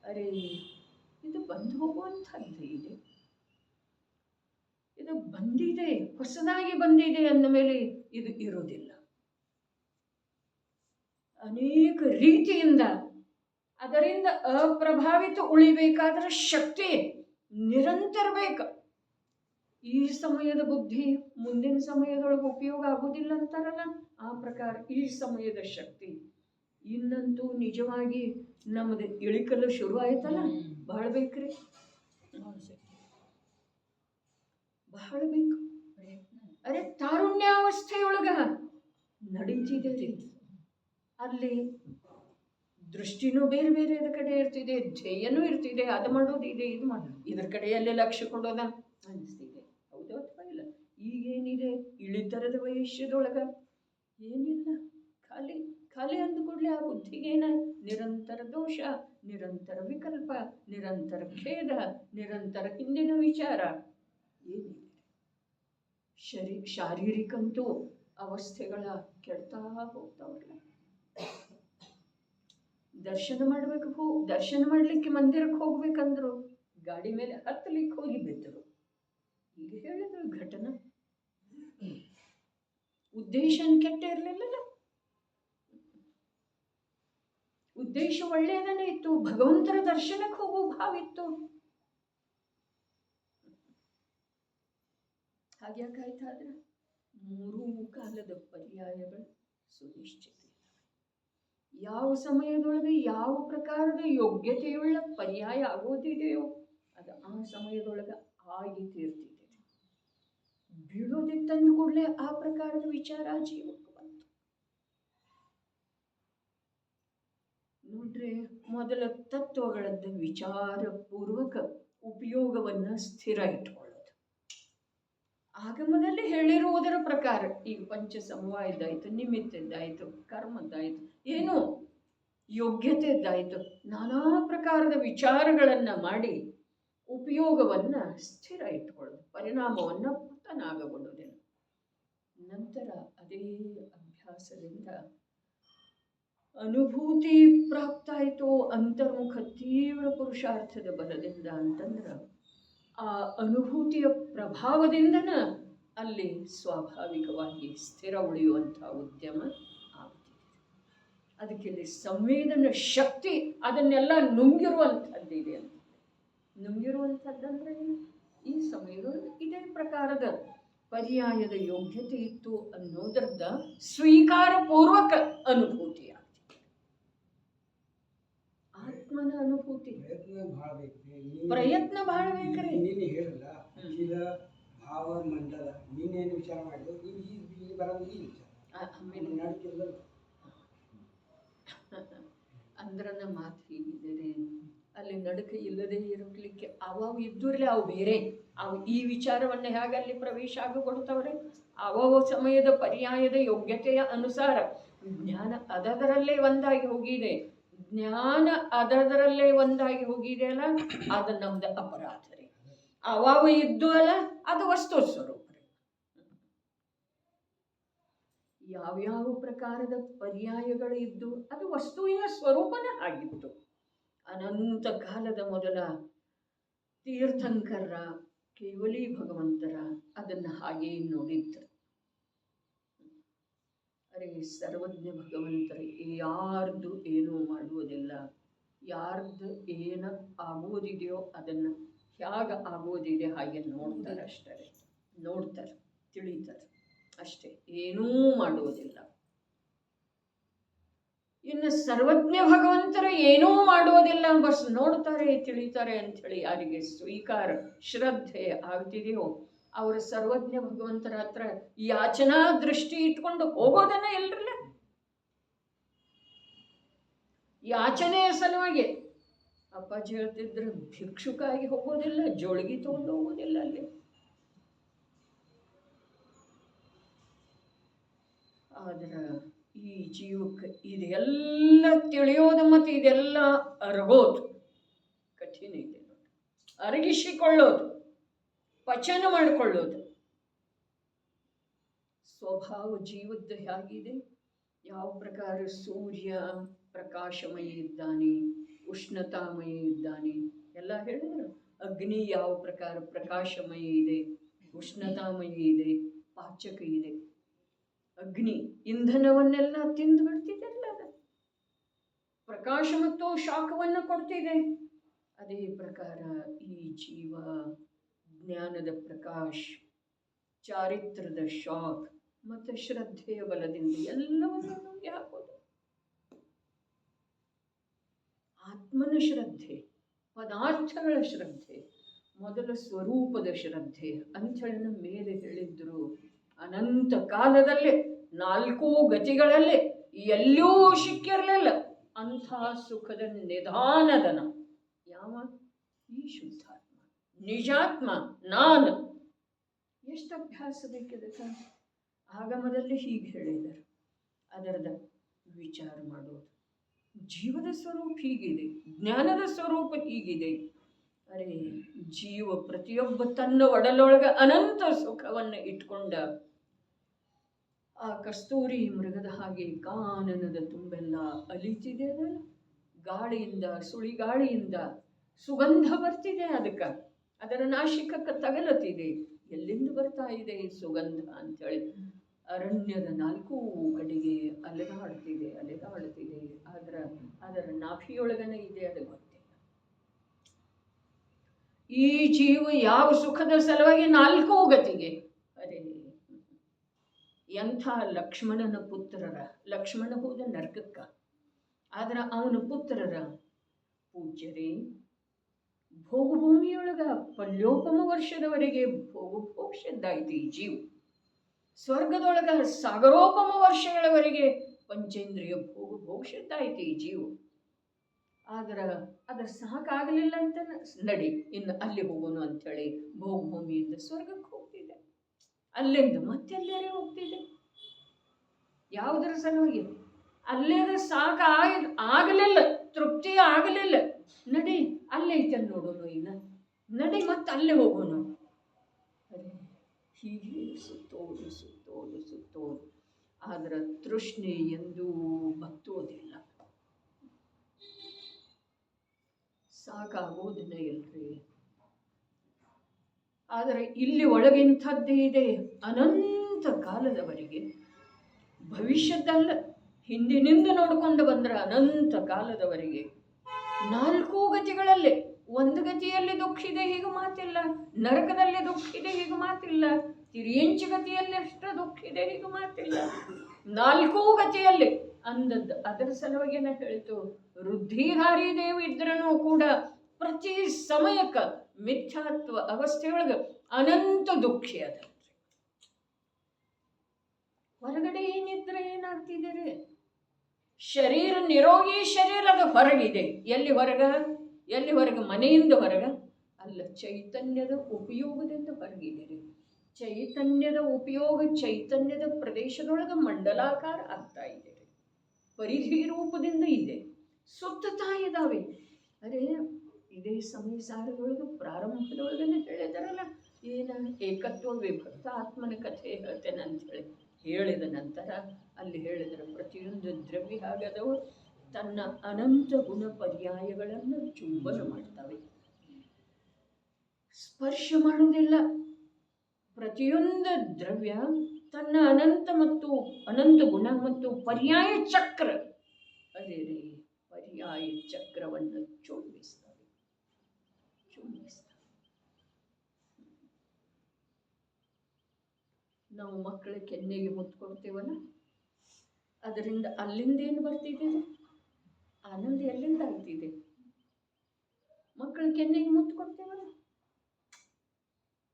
ಅರೆ ಇದು ಬಂದು ಹೋಗುವಂಥದ್ದು ಇದೆ, ಇದು ಬಂದಿದೆ, ಹೊಸದಾಗಿ ಬಂದಿದೆ ಅಂದ ಮೇಲೆ ಇದು ಇರೋದಿಲ್ಲ. ಅನೇಕ ರೀತಿಯಿಂದ ಅದರಿಂದ ಅಪ್ರಭಾವಿತ ಉಳಿಬೇಕಾದ್ರೆ ಶಕ್ತಿ ನಿರಂತರ ಬೇಕು. ಈ ಸಮಯದ ಬುದ್ಧಿ ಮುಂದಿನ ಸಮಯದೊಳಗೆ ಉಪಯೋಗ ಆಗೋದಿಲ್ಲ ಅಂತಾರಲ್ಲ, ಆ ಪ್ರಕಾರ ಈ ಸಮಯದ ಶಕ್ತಿ ಇನ್ನಂತೂ ನಿಜವಾಗಿ ನಮ್ಮದು ಇಳಿಕಲು ಶುರು ಆಯ್ತಲ್ಲ, ಬಹಳ ಬೇಕ್ರಿ, ಬಹಳ ಬೇಕು. ಅರೆ ತಾರುಣ್ಯಾವಸ್ಥೆಯೊಳಗ ನಡೀತಿದೆ. ಅಲ್ಲಿ ದೃಷ್ಟಿನೂ ಬೇರೆ ಬೇರೆ ಕಡೆ ಇರ್ತಿದೆ, ಧ್ಯೇಯನೂ ಇರ್ತಿದೆ, ಅದು ಮಾಡೋದಿದೆ, ಇದು ಮಾಡೋದು, ಇದ್ರ ಕಡೆಯಲ್ಲೇ ಲಕ್ಷ್ಯ ಕೊಡೋದ ಅನಿಸ್ತಿದೆ. ಹೌದು ಅಥವಾ ಇಲ್ಲ? ಈಗೇನಿದೆ ಇಳಿತರದ ವಯಸ್ಸದೊಳಗ ಏನಿಲ್ಲ, ಖಾಲಿ ಖಾಲಿ ಅಂದುಕೊಡ್ಲೆ ಆ ಬುದ್ಧಿಗೇನ ನಿರಂತರ ದೋಷ, ನಿರಂತರ ವಿಕಲ್ಪ, ನಿರಂತರ ಖೇದ, ನಿರಂತರ ಹಿಂದಿನ ವಿಚಾರ ಏನಿದೆ. ಶಾರೀರಿಕಂತೂ ಅವಸ್ಥೆಗಳ ಕೆಡ್ತಾ ಹೋಗ್ತಾವಲ್ಲ. ದರ್ಶನ ಮಾಡ್ಬೇಕು, ದರ್ಶನ ಮಾಡ್ಲಿಕ್ಕೆ ಮಂದಿರಕ್ಕೆ ಹೋಗ್ಬೇಕಂದ್ರು ಗಾಡಿ ಮೇಲೆ ಹತ್ತಲಿಕ್ಕೆ ಹೋಗಿ ಬಿದ್ದರು. ಈಗ ಹೇಳಿದ್ರು ಘಟನೆ, ಉದ್ದೇಶ ಕೆಟ್ಟ ಇರಲಿಲ್ಲಲ್ಲ, ಉದ್ದೇಶ ಒಳ್ಳೆಯದನ್ನೇ ಇತ್ತು, ಭಗವಂತರ ದರ್ಶನಕ್ಕೆ ಹೋಗೋ ಭಾವಿತ್ತು. ಹಾಗ್ಯಾಕಾಯ್ತಾದ್ರೆ ಮೂರೂ ಕಾಲದ ಪರ್ಯಾಯಗಳು ಸುನಿಶ್ಚಿತ. ಯಾವ ಸಮಯದೊಳಗೆ ಯಾವ ಪ್ರಕಾರದ ಯೋಗ್ಯತೆಯುಳ್ಳ ಪರ್ಯಾಯ ಆಗೋದಿದೆಯೋ ಅದು ಆ ಸಮಯದೊಳಗೆ ಆಗಿ ತೀರ್ತಿದೆ. ಬೀಳೋದಿತ್ತಂದು ಕೂಡಲೇ ಆ ಪ್ರಕಾರದ ವಿಚಾರ ಜೀವಕ್ಕೆ ಬಂತು. ನೋಡ್ರೆ, ಮೊದಲ ತತ್ವಗಳದ್ದು ವಿಚಾರ ಪೂರ್ವಕ ಉಪಯೋಗವನ್ನ ಸ್ಥಿರ ಇಟ್ಕೊಳ್ಳೋದು. ಆಗಮದಲ್ಲಿ ಹೇಳಿರುವುದರ ಪ್ರಕಾರ ಈಗ ಪಂಚ ಸಮವಾಯದ್ದಾಯ್ತು, ನಿಮಿತ್ತದ್ದಾಯ್ತು, ಕರ್ಮದ್ದಾಯ್ತು, ಏನೋ ಯೋಗ್ಯತೆದ್ದಾಯ್ತು, ನಾನಾ ಪ್ರಕಾರದ ವಿಚಾರಗಳನ್ನ ಮಾಡಿ ಉಪಯೋಗವನ್ನ ಸ್ಥಿರ ಇಟ್ಕೊಳ್ಳೋದು, ಪರಿಣಾಮವನ್ನ ಪತನಾಗಗೊಳ್ಳುವುದಿಲ್ಲ. ನಂತರ ಅದೇ ಅಭ್ಯಾಸದಿಂದ ಅನುಭೂತಿ ಪ್ರಾಪ್ತ ಆಯಿತು, ಅಂತರ್ಮುಖ ತೀವ್ರ ಪುರುಷಾರ್ಥದ ಬಲದಿಂದ ಅಂತಂದ್ರೆ ಆ ಅನುಭೂತಿಯ ಪ್ರಭಾವದಿಂದನ ಅಲ್ಲಿ ಸ್ವಾಭಾವಿಕವಾಗಿ ಸ್ಥಿರ ಉಳಿಯುವಂಥ ಉದ್ಯಮ ಆಗ್ತಿದೆ. ಅದಕ್ಕೆ ಇಲ್ಲಿ ಸಂವೇದನ ಶಕ್ತಿ ಅದನ್ನೆಲ್ಲ ನುಂಗಿರುವಂಥದ್ದಿದೆ ಅಂತ. ನುಂಗಿರುವಂಥದ್ದಂದ್ರೆ ಈ ಸಮಯದೊಳಗೆ ಇದೇ ಪ್ರಕಾರದ ಪರ್ಯಾಯದ ಯೋಗ್ಯತೆ ಇತ್ತು ಅನ್ನೋದ್ರದ ಸ್ವೀಕಾರ ಪೂರ್ವಕ ಅನುಭೂತಿ ಆಗ್ತಿದೆ. ಆತ್ಮನ ಅನುಭೂತಿ ಪ್ರಯತ್ನ ಬಹಳ ಬೇಕ್ರಿ. ನೀನು ಹೇಳಲ್ಲ ಅಖಿಲ ಭಾವ ಮಂಡಲ, ನೀನೇನು ವಿಚಾರ ಮಾಡಿದ್ರು ಇಲ್ಲಿ ಬರೋದು ಈ ವಿಚಾರ ಅಂದ್ರನ ಮಾತು ಹೀಗಿದ್ದರೆ ಅಲ್ಲಿ ನಡುಕ ಇಲ್ಲದೆ ಇರಲಿಕ್ಕೆ ಅವು ಇದ್ದೂರ್ಲೆ ಅವು ಬೇರೆ, ಅವು ಈ ವಿಚಾರವನ್ನ ಹೇಗೆ ಅಲ್ಲಿ ಪ್ರವೇಶ ಆಗಿಕೊಡ್ತವ್ರೆ. ಅವ ಸಮಯದ ಪರ್ಯಾಯದ ಯೋಗ್ಯತೆಯ ಅನುಸಾರ ಜ್ಞಾನ ಅದರಲ್ಲೇ ಒಂದಾಗಿ ಹೋಗಿದೆ. ಜ್ಞಾನ ಅದರಲ್ಲೇ ಒಂದಾಗಿ ಹೋಗಿದೆ ಅಲ್ಲ, ಅದು ನಮ್ದು ಅಪರಾಧ ರೀ. ಅವಾವ ಇದ್ದು ಅಲ್ಲ, ಅದು ವಸ್ತು ಸ್ವರೂಪ ರೀ. ಯಾವ್ಯಾವ ಪ್ರಕಾರದ ಪರ್ಯಾಯಗಳು ಇದ್ದು ಅದು ವಸ್ತುವಿನ ಸ್ವರೂಪನೇ ಆಗಿತ್ತು. ಅನಂತ ಕಾಲದ ಮೊದಲ ತೀರ್ಥಂಕರ ಕೇವಲಿ ಭಗವಂತರ ಅದನ್ನ ಹಾಗೇ ನೋಡಿದ್ರು. ಅರೆ ಸರ್ವಜ್ಞ ಭಗವಂತರು ಯಾರ್ದು ಏನೂ ಮಾಡುವುದಿಲ್ಲ, ಯಾರ್ದು ಏನ ಆಗೋದಿದೆಯೋ ಅದನ್ನ ಹೇಗೆ ಆಗೋದಿದೆ ಹಾಗೆ ನೋಡ್ತಾರೆ ಅಷ್ಟೇ, ನೋಡ್ತಾರೆ, ತಿಳಿತಾರೆ ಅಷ್ಟೇ, ಏನೂ ಮಾಡುವುದಿಲ್ಲ. ಇನ್ನು ಸರ್ವಜ್ಞ ಭಗವಂತರ ಏನೂ ಮಾಡುವುದಿಲ್ಲ, ಬಸ್ ನೋಡ್ತಾರೆ ತಿಳಿತಾರೆ ಅಂಥೇಳಿ ಯಾರಿಗೆ ಸ್ವೀಕಾರ ಶ್ರದ್ಧೆ ಆಗ್ತಿದೆಯೋ ಅವರ ಸರ್ವಜ್ಞ ಭಗವಂತರ ಹತ್ರ ಯಾಚನಾ ದೃಷ್ಟಿ ಇಟ್ಕೊಂಡು ಹೋಗೋದನ್ನ ಎಲ್ರಲ್ಲ, ಯಾಚನೆಯ ಸಲುವಾಗಿ. ಅಪ್ಪಾಜಿ ಹೇಳ್ತಿದ್ರು, ಭಿಕ್ಷುಕಾಗಿ ಹೋಗೋದಿಲ್ಲ, ಜೋಳಿಗೆ ತಗೊಂಡು ಹೋಗೋದಿಲ್ಲ ಅಲ್ಲಿ. ಆದ್ರೆ ಈ ಜೀವಕ್ಕೆ ಇದೆಲ್ಲ ತಿಳಿಯೋದು ಮತ್ತು ಇದೆಲ್ಲ ಅರಗೋದು ಕಠಿಣ ಇದೆ ನೋಡಿ. ಅರಗಿಸಿಕೊಳ್ಳೋದು, ಪಚನ ಮಾಡಿಕೊಳ್ಳೋದು. ಸ್ವಭಾವ ಜೀವದ್ದು ಹೇಗಿದೆ, ಯಾವ ಪ್ರಕಾರ ಸೂರ್ಯ ಪ್ರಕಾಶಮಯಿ ಇದ್ದಾನೆ, ಉಷ್ಣತಾಮಯಿ ಇದ್ದಾನೆ ಎಲ್ಲ ಹೇಳಿದ್ರು. ಅಗ್ನಿ ಯಾವ ಪ್ರಕಾರ ಪ್ರಕಾಶಮಯಿ ಇದೆ, ಉಷ್ಣತಾಮಯಿ ಇದೆ, ಪಾಚಕ ಇದೆ. ಅಗ್ನಿ ಇಂಧನವನ್ನೆಲ್ಲ ತಿಂದು ಬಿಡ್ತಿದೆಲ್ಲ, ಪ್ರಕಾಶ ಮತ್ತು ಶಾಖವನ್ನು ಕೊಡ್ತಿದೆ. ಅದೇ ಪ್ರಕಾರ ಈ ಜೀವ ಜ್ಞಾನದ ಪ್ರಕಾಶ, ಚಾರಿತ್ರದ ಶಾಖ ಮತ್ತು ಶ್ರದ್ಧೆಯ ಬಲದಿಂದ ಎಲ್ಲವನ್ನೂ ನುಂಗಿ ಹಾಕೋದು. ಆತ್ಮನ ಶ್ರದ್ಧೆ, ಪದಾರ್ಥಗಳ ಶ್ರದ್ಧೆ, ಮೊದಲ ಸ್ವರೂಪದ ಶ್ರದ್ಧೆ ಅಂಥೇಳಿ ಮೇಲೆ ಹೇಳಿದ್ರು. ಅನಂತ ಕಾಲದಲ್ಲಿ 4 ಗತಿಗಳಲ್ಲಿ ಎಲ್ಲೂ ಸಿಕ್ಕಿರಲಿಲ್ಲ ಅಂಥ ಸುಖದ ನಿಧಾನದನ ಯಾವ? ಈ ಶುದ್ಧಾತ್ಮ, ನಿಜಾತ್ಮ, ನಾನು. ಎಷ್ಟು ಅಭ್ಯಾಸ ಬೇಕಿದಕ್ಕೆ? ಆಗಮದಲ್ಲಿ ಹೀಗೆ ಹೇಳಿದರು, ಅದರದ ವಿಚಾರ ಮಾಡೋದು. ಜೀವದ ಸ್ವರೂಪ ಹೀಗಿದೆ, ಜ್ಞಾನದ ಸ್ವರೂಪ ಹೀಗಿದೆ. ಅರೆ, ಜೀವ ಪ್ರತಿಯೊಬ್ಬ ತನ್ನ ಒಡಲೊಳಗೆ ಅನಂತ ಸುಖವನ್ನು ಇಟ್ಕೊಂಡ ಆ ಕಸ್ತೂರಿ ಮೃಗದ ಹಾಗೆ ಕಾನನದ ತುಂಬೆಲ್ಲ ಅಲಿತಿದೆ. ಅದಲ್ಲ ಗಾಳಿಯಿಂದ, ಸುಳಿಗಾಳಿಯಿಂದ ಸುಗಂಧ ಬರ್ತಿದೆ. ಅದಕ್ಕೆ ಅದರ ನಾಶಿಕಕ್ಕೆ ತಗಲುತ್ತಿದೆ. ಎಲ್ಲಿಂದ ಬರ್ತಾ ಇದೆ ಸುಗಂಧ ಅಂತೇಳಿ ಅರಣ್ಯದ 4 ಕಡೆಗೆ ಅಲೆದಾಡ್ತಿದೆ. ಆದ್ರೆ ಅದರ ನಾಭಿಯೊಳಗನೆ ಇದೆ, ಅದು ಗೊತ್ತಿಲ್ಲ. ಈ ಜೀವ ಯಾವ ಸುಖದ ಸಲುವಾಗಿ 4 ಗತಿಗೆ? ಅರೆ, ಎಂಥ ಲಕ್ಷ್ಮಣನ ಪುತ್ರರ, ಲಕ್ಷ್ಮಣ ಹೋದ ನರಕಕ್ಕ, ಆದ್ರೆ ಅವನ ಪುತ್ರರ ಪೂಜ್ಯರೇ ಭೋಗಭೂಮಿಯೊಳಗ ಪಲ್ಯೋಪಮ ವರ್ಷದವರೆಗೆ ಭೋಗಭೋಕ್ಷದ್ದಾಯ್ತು ಈ ಜೀವ. ಸ್ವರ್ಗದೊಳಗ ಸಾಗರೋಪಮ ವರ್ಷಗಳವರೆಗೆ ಪಂಚೇಂದ್ರಿಯ ಭೋಗಭೋಕ್ಷದ್ದಾಯ್ತು ಈ ಜೀವ. ಆದ್ರೆ ಅದರ ಸಾಕಾಗಲಿಲ್ಲ ಅಂತ ನಡಿ ಇನ್ನು ಅಲ್ಲಿ ಹೋಗೋಣ ಅಂಥೇಳಿ ಭೋಗಭೂಮಿಯಿಂದ ಸ್ವರ್ಗಕ್ಕೆ ಹೋಗ್ತಿದೆ. ಅಲ್ಲಿಂದ ಮತ್ತೆಲ್ಲರೇ ಹೋಗ್ತಿದೆ. ಯಾವುದರ ಸಲುವಾಗಿ? ಅಲ್ಲೇದ ಆಗಲಿಲ್ಲ, ತೃಪ್ತಿ ಆಗಲಿಲ್ಲ. ನಡಿ ಅಲ್ಲೇ ಐತೆ ನೋಡೋಣ, ಇನ್ನು ನಡಿ ಮತ್ತೆ ಅಲ್ಲೇ ಹೋಗೋಣ. ಅರೆ, ಹೀಗೆ ಸುತ್ತೋದು. ಆದ್ರೆ ತೃಷ್ಣೆ ಎಂದೂ ಬತ್ತೋದಿಲ್ಲ, ಸಾಕಾಗೋದಿಲ್ಲ ಇಲ್ರಿ. ಆದರೆ ಇಲ್ಲಿ ಒಳಗಿಂಥದ್ದೇ ಇದೆ ಅನಂತ ಕಾಲದವರೆಗೆ. ಭವಿಷ್ಯದಲ್ಲ, ಹಿಂದಿನಿಂದ ನೋಡಿಕೊಂಡು ಬಂದ್ರೆ ಅನಂತ ಕಾಲದವರೆಗೆ 4 ಗತಿಗಳಲ್ಲಿ 1 ಗತಿಯಲ್ಲಿ ದುಃಖಿದೆ ಹೀಗೆ ಮಾತಿಲ್ಲ, ನರಕದಲ್ಲಿ ದುಃಖಿದೆ ಹೀಗೆ ಮಾತಿಲ್ಲ, ತಿರಿಯಂಚು ಗತಿಯಲ್ಲಿ ಅಷ್ಟು ದುಃಖಿದೆ ಹೀಗೆ ಮಾತಿಲ್ಲ. 4 ಗತಿಯಲ್ಲಿ ಅಂದದ್ದು. ಅದರ ಸಲುವಾಗಿ ಹೇಳಿತು, ವೃದ್ಧಿಹಾರಿ ದೇವಿ ಇದ್ರೂ ಕೂಡ ಪ್ರತಿ ಸಮಯಕ್ಕೆ ಮಿಥ್ಯಾತ್ವ ಅವಸ್ಥೆಯೊಳಗೆ ಅನಂತ ದುಃಖಿ ಅದ. ಹೊರಗಡೆ ಏನಿದ್ರೆ ಏನಾಗ್ತಿದ್ದೀರಿ? ಶರೀರ ನಿರೋಗಿ ಶರೀರದ ಹೊರಗಿದೆ. ಎಲ್ಲಿ ಹೊರಗೆ? ಮನೆಯಿಂದ ಹೊರಗ ಅಲ್ಲ, ಚೈತನ್ಯದ ಉಪಯೋಗದಿಂದ ಹೊರಗಿದ್ದೀರಿ. ಚೈತನ್ಯದ ಉಪಯೋಗ ಚೈತನ್ಯದ ಪ್ರದೇಶದೊಳಗೆ ಮಂಡಲಾಕಾರ ಆಗ್ತಾ ಇದೆ, ಪರಿಧಿ ರೂಪದಿಂದ ಇದೆ, ಸುತ್ತತಾ ಇದ್ದಾವೆ. ಅರೆ, ಇದೇ ಸಮಯ ಸಾರದೊಳಗೆ ಪ್ರಾರಂಭದೊಳಗನೆ ಹೇಳಿದಾರಲ್ಲ, ಏನ ಏಕತ್ವ ವಿಭಕ್ತ ಆತ್ಮನ ಕಥೆ ಹೇಳ್ತೇನೆ ಅಂಥೇಳಿ ಹೇಳಿದ ನಂತರ ಅಲ್ಲಿ ಹೇಳಿದರೆ ಪ್ರತಿಯೊಂದು ದ್ರವ್ಯ ಹಾಗದವು ತನ್ನ ಅನಂತ ಗುಣ ಪರ್ಯಾಯಗಳನ್ನು ಚುಂಬನ ಮಾಡ್ತವೆ, ಸ್ಪರ್ಶ ಮಾಡುವುದಿಲ್ಲ. ಪ್ರತಿಯೊಂದು ದ್ರವ್ಯ ತನ್ನ ಅನಂತ ಗುಣ ಮತ್ತು ಪರ್ಯಾಯ ಚಕ್ರ, ಅದೇ ಪರ್ಯಾಯ ಚಕ್ರವನ್ನು ಚುಂಬಿಸ್ತವೆ. ನಾವು ಮಕ್ಕಳ ಕೆನ್ನೆಗೆ ಮುತ್ತು ಕೊಡ್ತೇವಲ್ಲ, ಅದರಿಂದ ಅಲ್ಲಿಂದ ಏನು ಬರ್ತಿದೆ? ಆನಂದ ಎಲ್ಲಿಂದ ಆಗ್ತಿದೆ? ಮಕ್ಕಳ ಕೆನ್ನೆಗೆ ಮುತ್ತು ಕೊಡ್ತೇವಲ್ಲ,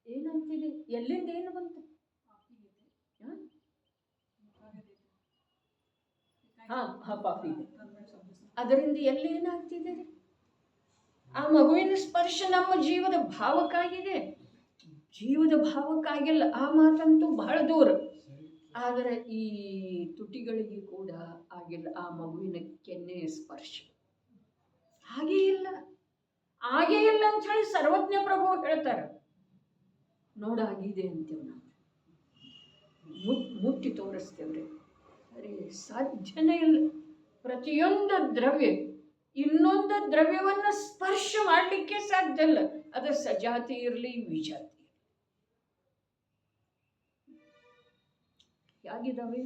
ಏನಾಗ್ತಿದೆ? ಎಲ್ಲಿಂದ ಏನು ಬಂತು? ಪಾಪಿ ಇದೆ. ಅದರಿಂದ ಎಲ್ಲಿ ಏನಾಗ್ತಿದೆ? ಆ ಮಗುವಿನ ಸ್ಪರ್ಶ ನಮ್ಮ ಜೀವದ ಭಾವಕ್ಕಾಗಿದೆ, ಜೀವದ ಭಾವಕ್ಕಾಗಿಲ್ಲ. ಆ ಮಾತಂತೂ ಬಹಳ ದೂರ. ಆದರೆ ಈ ತುಟಿಗಳಿಗೆ ಕೂಡ ಆಗಿಲ್ಲ ಆ ಮಗುವಿನ ಕೆನ್ನೆಯ ಸ್ಪರ್ಶ. ಹಾಗೇ ಇಲ್ಲ, ಹಾಗೇ ಇಲ್ಲ ಅಂತ ಹೇಳಿ ಸರ್ವಜ್ಞ ಪ್ರಭು ಹೇಳ್ತಾರೆ. ನೋಡಾಗಿದೆ ಅಂತೇವೆ ನಾವು, ಮುಟ್ಟಿ ತೋರಿಸ್ತೇವ್ರಿ. ಅರೆ ಸಾಧ್ಯನೇ ಇಲ್ಲ. ಪ್ರತಿಯೊಂದು ದ್ರವ್ಯ ಇನ್ನೊಂದು ದ್ರವ್ಯವನ್ನು ಸ್ಪರ್ಶ ಮಾಡಲಿಕ್ಕೆ ಸಾಧ್ಯ ಇಲ್ಲ. ಅದು ಸಜಾತಿ ಇರಲಿ ವಿಜಾತಿ. ಹೇಗಿದ್ದಾವೆ?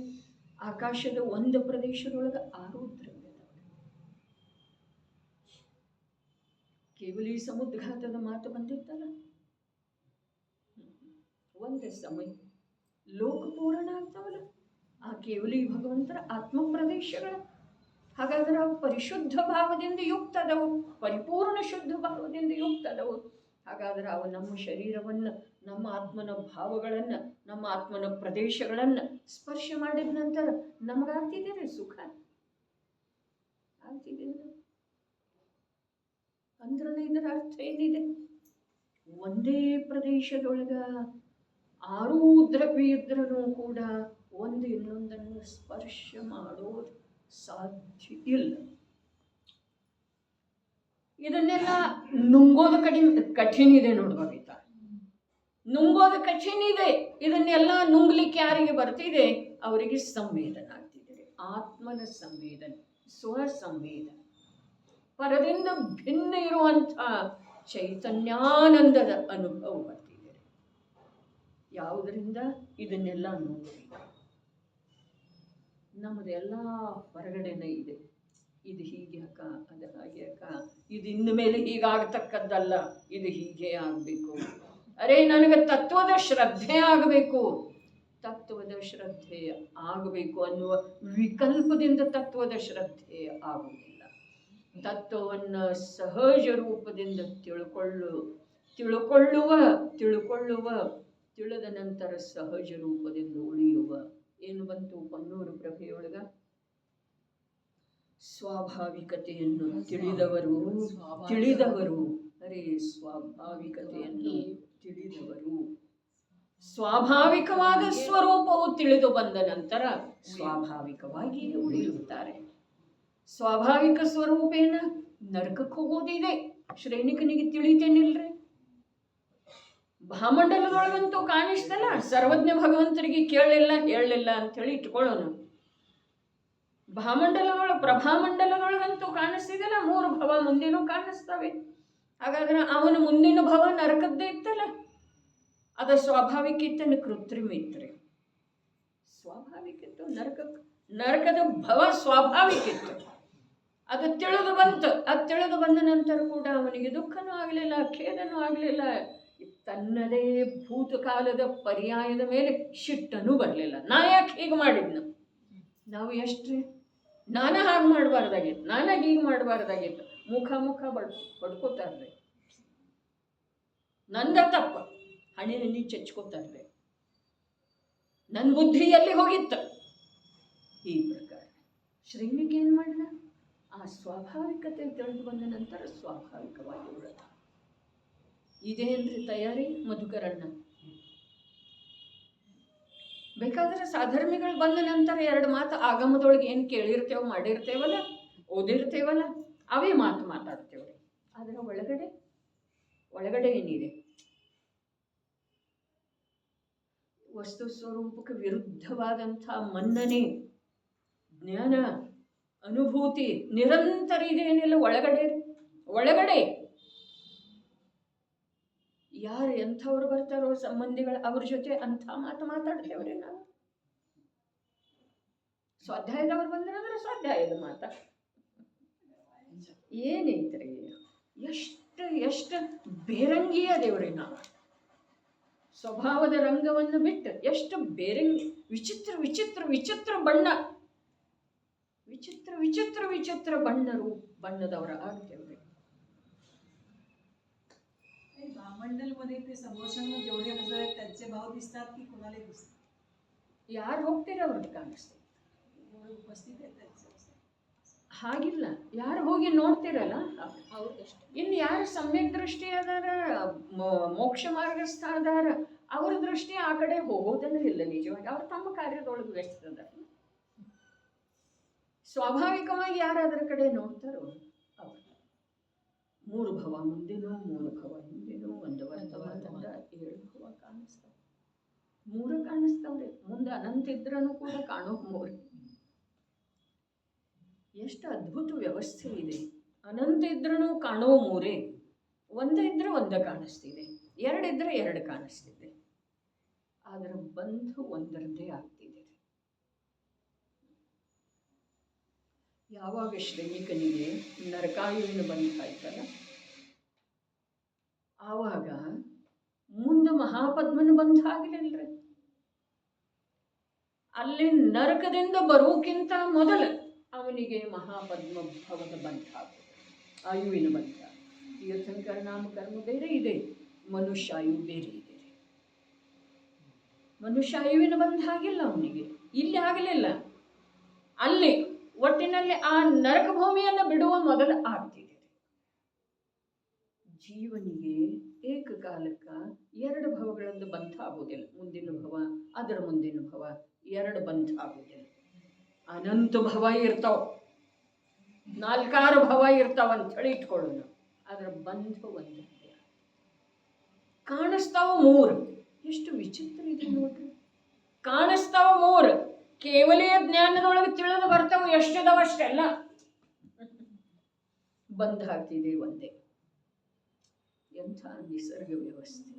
ಆಕಾಶದ ಒಂದು ಪ್ರದೇಶದೊಳಗೆ 6 ದ್ರವ್ಯದವೆ. ಕೇವಲಿ ಸಮುದ್ರಘಾತದ ಮಾತು ಬಂದಿತ್ತಲ್ಲ, ಒಂದೇ ಸಮಯ ಲೋಕಪೂರಣ ಆಗ್ತಾವಲ್ಲ ಆ ಕೇವಲಿ ಭಗವಂತರ ಆತ್ಮ ಪ್ರದೇಶಗಳ. ಹಾಗಾದ್ರೆ ಅವು ಪರಿಶುದ್ಧ ಭಾವದಿಂದ ಯುಕ್ತ ಅದವು, ಪರಿಪೂರ್ಣ ಶುದ್ಧ ಭಾವದಿಂದ ಯುಕ್ತ ಅದವು. ಹಾಗಾದ್ರೆ ಅವು ನಮ್ಮ ಶರೀರವನ್ನು, ನಮ್ಮ ಆತ್ಮನ ಭಾವಗಳನ್ನು, ನಮ್ಮ ಆತ್ಮನ ಪ್ರದೇಶಗಳನ್ನು ಸ್ಪರ್ಶ ಮಾಡಿದ ನಂತರ ನಮಗಾಗ್ತಿದೆ ಸುಖ ಆಗ್ತಿದೆ ಅಂದ್ರೆ ಇದರ ಅರ್ಥ ಏನಿದೆ? ಒಂದೇ ಪ್ರದೇಶದೊಳಗ 6 ದ್ರವ್ಯ ಇದ್ರೂ ಕೂಡ ಒಂದು ಇನ್ನೊಂದನ್ನು ಸ್ಪರ್ಶ ಮಾಡೋದು ಸಾಧ್ಯ ಇಲ್ಲ. ಇದನ್ನೆಲ್ಲ ನುಂಗೋದು ಕಠಿಣ ಇದೆ ನೋಡ್ಬೇಕಾಯ್ತ. ನುಂಗೋದು ಕಠಿಣ ಇದೆ. ಇದನ್ನೆಲ್ಲ ನುಂಗ್ಲಿಕ್ಕೆ ಯಾರಿಗೆ ಬರ್ತಿದೆ ಅವರಿಗೆ ಸಂವೇದನ ಆಗ್ತಿದೆ. ಆತ್ಮನ ಸಂವೇದನೆ, ಸ್ವಸಂವೇದನೆ, ಪರದಿಂದ ಭಿನ್ನ ಇರುವಂಥ ಚೈತನ್ಯಾನಂದದ ಅನುಭವ ಬರ್ತಿದೆ. ಯಾವುದರಿಂದ? ಇದನ್ನೆಲ್ಲ ನುಂಗಬೇಕು. ನಮ್ಮದೆಲ್ಲ ಹೊರಗಡೆನೇ ಇದೆ. ಇದು ಹೀಗೆ ಅಕ್ಕ, ಅದು ಹಾಗೆ ಅಕ್ಕ, ಇದು ಇನ್ನು ಮೇಲೆ ಹೀಗಾಗತಕ್ಕದ್ದಲ್ಲ, ಇದು ಹೀಗೆ ಆಗಬೇಕು. ಅರೆ ನನಗೆ ತತ್ವದ ಶ್ರದ್ಧೆ ಆಗಬೇಕು, ತತ್ವದ ಶ್ರದ್ಧೆ ಆಗಬೇಕು ಅನ್ನುವ ವಿಕಲ್ಪದಿಂದ ತತ್ವದ ಶ್ರದ್ಧೆ ಆಗುವುದಿಲ್ಲ. ತತ್ವವನ್ನು ಸಹಜ ರೂಪದಿಂದ ತಿಳಿದ ನಂತರ ಸಹಜ ರೂಪದಿಂದ ಉಳಿಯುವ. ಏನು ಬಂತು ಪನ್ನೂರು ಪ್ರಭೆಯೊಳಗ? ಸ್ವಾಭಾವಿಕತೆಯನ್ನು ತಿಳಿದವರು, ಅರೆ ಸ್ವಾಭಾವಿಕತೆಯನ್ನು ತಿಳಿದವರು, ಸ್ವಾಭಾವಿಕವಾದ ಸ್ವರೂಪವು ತಿಳಿದು ಬಂದ ನಂತರ ಸ್ವಾಭಾವಿಕವಾಗಿ ಉಳಿಯುತ್ತಾರೆ. ಸ್ವಾಭಾವಿಕ ಸ್ವರೂಪ ಏನ? ನರಕಕ್ಕೆ ಹೋಗೋದಿದೆ. ಶ್ರೇಣಿಕನಿಗೆ ತಿಳಿತೇನಿಲ್ರಿ? ಭಾಮಂಡಲದೊಳಗಂತೂ ಕಾಣಿಸ್ತಲ್ಲ. ಸರ್ವಜ್ಞ ಭಗವಂತರಿಗೆ ಕೇಳಲಿಲ್ಲ ಹೇಳಲಿಲ್ಲ ಅಂಥೇಳಿ ಇಟ್ಕೊಳ್ಳೋಣ. ಪ್ರಭಾಮಂಡಲದೊಳಗಂತೂ ಕಾಣಿಸ್ತಿದಲ್ಲ. 3 ಭವ ಮುಂದಿನೂ ಕಾಣಿಸ್ತವೆ. ಹಾಗಾದ್ರೆ ಅವನ ಮುಂದಿನ ಭವ ನರಕದ್ದೇ ಇತ್ತಲ್ಲ. ಅದು ಸ್ವಾಭಾವಿಕ ಇತ್ತನ ಕೃತ್ರಿಮ ಇತ್ತು? ಸ್ವಾಭಾವಿಕ ಇತ್ತು. ನರಕದ ಭವ ಸ್ವಾಭಾವಿಕ ಇತ್ತು. ಅದು ತಿಳಿದು ಬಂತು. ಅದು ತಿಳಿದು ಬಂದ ನಂತರ ಕೂಡ ಅವನಿಗೆ ದುಃಖನೂ ಆಗಲಿಲ್ಲ, ಖೇದನೂ ಆಗಲಿಲ್ಲ. ತನ್ನದೇ ಭೂತಕಾಲದ ಪರ್ಯಾಯದ ಮೇಲೆ ಶಿಟ್ಟನೂ ಬರಲಿಲ್ಲ. ನಾ ಯಾಕೆ ಹೀಗೆ ಮಾಡಿದ್ನು? ನಾವು ಎಷ್ಟ್ರಿ ನಾನ ಹಾಗೆ ಮಾಡಬಾರ್ದಾಗಿತ್ತು, ನಾನ ಹೀಗೆ ಮಾಡಬಾರ್ದಾಗಿತ್ತು. ಮುಖ ಬಡ್ಕೋತಾರ್ರಿ. ನಂದ ತಪ್ಪ, ಹಣಿ ಚಚ್ಕೋತಾರ್ರಿ. ನನ್ನ ಬುದ್ಧಿ ಎಲ್ಲಿ ಹೋಗಿತ್ತು? ಈ ಪ್ರಕಾರ ಶ್ರೇಣಿಗೆ ಏನು ಮಾಡಲ್ಲ? ಆ ಸ್ವಾಭಾವಿಕತೆ ತಿಳಿದು ಬಂದ ನಂತರ ಸ್ವಾಭಾವಿಕವಾಗಿ ಉಳಿದ. ಇದೇನ್ರಿ ತಯಾರಿ ಮಧುಕರಣ್ಣ? ಬೇಕಾದ್ರೆ ಸಾಧರ್ಮಿಗಳು ಬಂದ ನಂತರ 2 ಮಾತು ಆಗಮದೊಳಗೆ ಏನು ಕೇಳಿರ್ತೇವೆ, ಮಾಡಿರ್ತೇವಲ್ಲ, ಓದಿರ್ತೇವಲ್ಲ, ಅವೇ ಮಾತು ಮಾತಾಡ್ತೇವ್ರಿ. ಅದರ ಒಳಗಡೆ ಏನಿದೆ? ವಸ್ತು ಸ್ವರೂಪಕ್ಕೆ ವಿರುದ್ಧವಾದಂಥ ಮನ್ನಣೆ, ಜ್ಞಾನ, ಅನುಭೂತಿ ನಿರಂತರ ಇದೇನಿಲ್ಲ ಒಳಗಡೆ. ಯಾರು ಎಂಥವ್ರು ಬರ್ತಾರೋ ಸಂಬಂಧಿಗಳು, ಅವ್ರ ಜೊತೆ ಅಂಥ ಮಾತು ಮಾತಾಡ್ತೇವ್ರಿ ನಾವು. ಸ್ವಾಧ್ಯಾಯದವ್ರು ಬಂದ್ರೆ ಸ್ವಾಧ್ಯಾಯದ ಮಾತ ಏನೈತ್ರಿ? ಎಷ್ಟು ಬೇರಂಗಿ ಅದೇವ್ರಿ ನಾವು. ಸ್ವಭಾವದ ರಂಗವನ್ನು ಬಿಟ್ಟು ಎಷ್ಟು ಬೇರಂಗಿ, ವಿಚಿತ್ರ ಬಣ್ಣ, ವಿಚಿತ್ರ ಬಣ್ಣದವರ ಆಗ್ತೇವ್ರಿ. महामंडलमध्ये ते समोरच्यानं जेवढे हजर आहेत त्यांचे भाव दिसतात की कुणाला दिसतात? ಯಾರು ಹೋಗ್ತೀರ ಅವ್ರಿಗೆ ಕಾಣಿಸ್ತದೆ. जेवढे उपस्थित आहेत त्यांचे ಹಾಗಿಲ್ಲ, ಯಾರು ಹೋಗಿ ನೋಡ್ತಿರಲ್ಲ ಅವ್ರದ್ದಷ್ಟೇ. ಇನ್ನು ಯಾರು ಸಮ್ಯಕ್ ದೃಷ್ಟಿ ಅದಾರ, ಮೋಕ್ಷ ಮಾರ್ಗಸ್ಥ ಅದಾರ, ಅವ್ರ ದೃಷ್ಟಿ ಆ ಕಡೆ ಹೋಗೋದನ್ನೂ ಇಲ್ಲ. ನಿಜವಾಗಿ ಅವ್ರು ತಮ್ಮ ಕಾರ್ಯದೊಳಗೆ ವ್ಯಸ್ತದ. ಸ್ವಾಭಾವಿಕವಾಗಿ ಯಾರು ಅದರ ಕಡೆ ನೋಡ್ತಾರೋ ಅವ್ರು. 3 ಭವ ಮುಂದಿನೂ 3 ಭವ ಹಿಂದಿನೂ, ಒಂದು ವರ್ತಮಾನದಿಂದ 7 ಭವ ಕಾಣಿಸ್ತಾವ. 3 ಕಾಣಿಸ್ತಾವ್ರಿ. ಮುಂದೆ ಅನಂತ ಇದ್ರೂ ಕೂಡ ಕಾಣೋ 3. ಎಷ್ಟು ಅದ್ಭುತ ವ್ಯವಸ್ಥೆ ಇದೆ. ಅನಂತ ಇದ್ರೂ ಕಾಣೋ 3, ಒಂದೇ ಇದ್ರೆ ಒಂದೇ ಕಾಣಿಸ್ತಿದೆ, 2 ಇದ್ರೆ 2 ಕಾಣಿಸ್ತಿದೆ. ಅದರ ಬಂಧು ಒಂದರದ್ದೇ ಆಗ್ತಿದೆ. ಯಾವಾಗ ಶ್ರಮಿಕನಿಗೆ ನರಕಾಯುವಿನ ಬಂಧ ಆಯ್ತಲ್ಲ, ಆವಾಗ ಮುಂದೆ ಮಹಾಪದ್ಮನ ಬಂಧ ಆಗಲಿಲ್ಲರಿ. ಅಲ್ಲಿ ನರಕದಿಂದ ಬರೋಕ್ಕಿಂತ ಮೊದಲು ಅವನಿಗೆ ಮಹಾಪದ್ಮ ಭವದ ಬಂಧ ಆಗುತ್ತೆ, ಆಯುವಿನ ಬಂಧ. ತೀರ್ಥಂಕರ ನಾಮ ಕರ್ಮ ಬೇರೆ ಇದೆ, ಮನುಷ್ಯಾಯು ಬೇರೆ ಇದೆ. ಮನುಷ್ಯಾಯುವಿನ ಬಂಧ ಆಗಿಲ್ಲ ಅವನಿಗೆ, ಇಲ್ಲಿ ಆಗಲಿಲ್ಲ. ಅಲ್ಲಿ ಒಟ್ಟಿನಲ್ಲಿ ಆ ನರಕ ಭೂಮಿಯನ್ನು ಬಿಡುವ ಮೊದಲು ಆಗ್ತಿದೆ. ಜೀವನಿಗೆ ಏಕಕಾಲಕ್ಕ 2 ಭವಗಳದ್ದು ಬಂಧ ಆಗೋದಿಲ್ಲ. ಮುಂದಿನ ಭವ, ಅದರ ಮುಂದಿನ ಭವ, 2 ಬಂಧ ಆಗೋದಿಲ್ಲ. ಅನಂತ ಭವ ಇರ್ತಾವ, 4 ಭವ ಇರ್ತಾವ ಅಂತ ಹೇಳಿ ಇಟ್ಕೊಳ್ಳೋಣ. ಅದರ ಬಂಧ ಒಂದೇ. ಕಾಣಿಸ್ತಾವ 3. ಎಷ್ಟು ವಿಚಿತ್ರ ಇದೆ ನೋಡ್ರಿ. ಕಾಣಿಸ್ತಾವ 3, ಕೇವಲ ಜ್ಞಾನದೊಳಗೆ ತಿಳಿದು ಬರ್ತಾವ. ಎಷ್ಟಿದಾವ ಅಷ್ಟೆಲ್ಲ ಬಂಧ ಆಗ್ತಿದೆ ಒಂದೇ. ಎಂಥ ನಿಸರ್ಗ ವ್ಯವಸ್ಥೆ.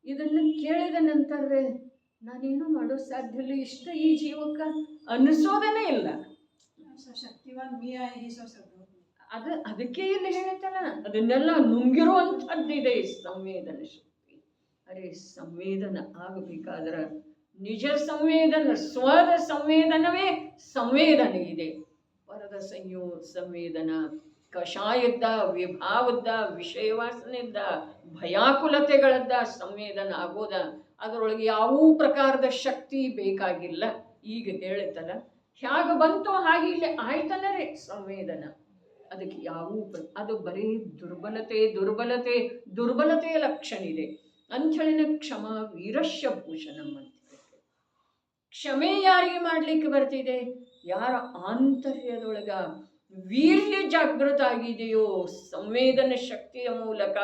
ಇದನ್ನು ಕೇಳಿದ ನಂತರವೇ ನಾನೇನು ಮಾಡೋ ಸಾಧ್ಯ ಇಲ್ಲ, ಇಷ್ಟ ಈ ಜೀವಕ್ಕೆ ಅನಿಸೋದನೇ ಇಲ್ಲ. ಶಕ್ತಿವಾನ್ ಮೀ आहे हे सगळं. ಅದಕ್ಕೆ ಇಲ್ಲಿ ಹೇಳ್ತಲ್ಲ, ಅದನ್ನೆಲ್ಲ ನುಂಗಿರುವಂಥದ್ದಿದೆ ಸಂವೇದನ ಶಕ್ತಿ. ಅರೆ ಸಂವೇದನ ಆಗಬೇಕಾದ್ರೆ ನಿಜ ಸಂವೇದನ, ಸ್ವದ ಸಂವೇದನವೇ ಸಂವೇದನ ಇದೆ. ಪರದ ಸಂವೇದನ, ಕಷಾಯದ್ದ, ವಿಭಾವದ್ದ, ವಿಷಯವಾಸನೆದ್ದ, ಭಯಾಕುಲತೆಗಳದ್ದ ಸಂವೇದನ ಆಗೋದ. ಅದರೊಳಗೆ ಯಾವ ಪ್ರಕಾರದ ಶಕ್ತಿ ಬೇಕಾಗಿಲ್ಲ. ಈಗ ಹೇಳ್ತಲ್ಲ, ಹೇಗೆ ಬಂತೋ ಹಾಗೆ ಇಲ್ಲಿ ಆಯ್ತಲ್ಲರೇ ಸಂವೇದನ. ಅದಕ್ಕೆ ಯಾವ ಅದು ಬರೀ ದುರ್ಬಲತೆಯ ಲಕ್ಷಣ ಇದೆ ಅಂಥೇಳಿನ ಕ್ಷಮ ವೀರಶ್ಯ ಭೂಷಣಂ ಅಂತ. ಕ್ಷಮೆ ಯಾರಿಗೆ ಮಾಡಲಿಕ್ಕೆ ಬರ್ತಿದೆ? ಯಾರ ಆಂತರ್ಯದೊಳಗ ವೀರ್ಯ ಜಾಗೃತ ಆಗಿದೆಯೋ, ಸಂವೇದನ ಶಕ್ತಿಯ ಮೂಲಕ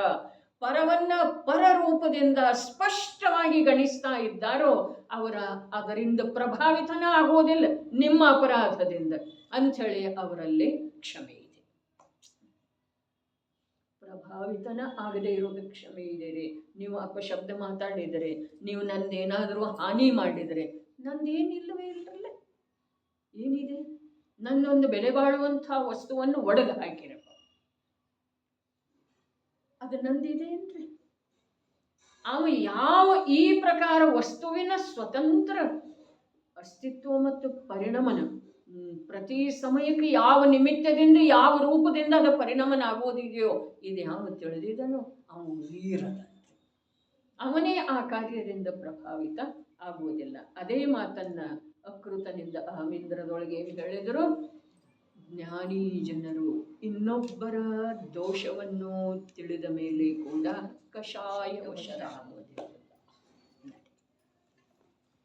ಪರವನ್ನ ಪರರೂಪದಿಂದ ಸ್ಪಷ್ಟವಾಗಿ ಗಣಿಸ್ತಾ ಇದ್ದಾರೋ ಅದರಿಂದ ಪ್ರಭಾವಿತನ ಆಗೋದಿಲ್ಲ ನಿಮ್ಮ ಅಪರಾಧದಿಂದ ಅಂಥೇಳಿ ಅವರಲ್ಲಿ ಕ್ಷಮೆ ಇದೆ. ಪ್ರಭಾವಿತನ ಆಗದೆ ಇರೋದು ಕ್ಷಮೆ ಇದೆ. ನೀವು ಅಪಶಬ್ದ ಮಾತಾಡಿದರೆ, ನೀವು ನಂದೇನಾದರೂ ಹಾನಿ ಮಾಡಿದರೆ, ನಂದೇನಿಲ್ಲವೇ ಇಲ್ಲರಲ್ಲ, ಏನಿದೆ? ನನ್ನೊಂದು ಬೆಲೆ ಬಾಳುವಂಥ ವಸ್ತುವನ್ನು ಒಡೆದು ಹಾಕಿರಪ್ಪ, ಅದು ನಂದಿದೆ ಏನ್ರಿ? ಅವ ಯಾವ ಈ ಪ್ರಕಾರ ವಸ್ತುವಿನ ಸ್ವತಂತ್ರ ಅಸ್ತಿತ್ವ ಮತ್ತು ಪರಿಣಮನ ಪ್ರತಿ ಸಮಯಕ್ಕೆ ಯಾವ ನಿಮಿತ್ತದಿಂದ ಯಾವ ರೂಪದಿಂದ ಅದು ಪರಿಣಮನ ಆಗೋದಿದೆಯೋ ಇದು ಯಾವ ತಿಳಿದಿದನೋ ಅವನು ವೀರದಂತೆ. ಅವನೇ ಆ ಕಾರ್ಯದಿಂದ ಪ್ರಭಾವಿತ ಆಗುವುದಿಲ್ಲ. ಅದೇ ಮಾತನ್ನ ಅಕೃತನಿಂದ ಅಹಮಿಂದ್ರದೊಳಗೆ ಏನು ಹೇಳಿದರು? ಜ್ಞಾನಿ ಜನರು ಇನ್ನೊಬ್ಬರ ದೋಷವನ್ನು ತಿಳಿದ ಮೇಲೆ ಕೂಡ ಕಷಾಯ ವಶರಾಗು.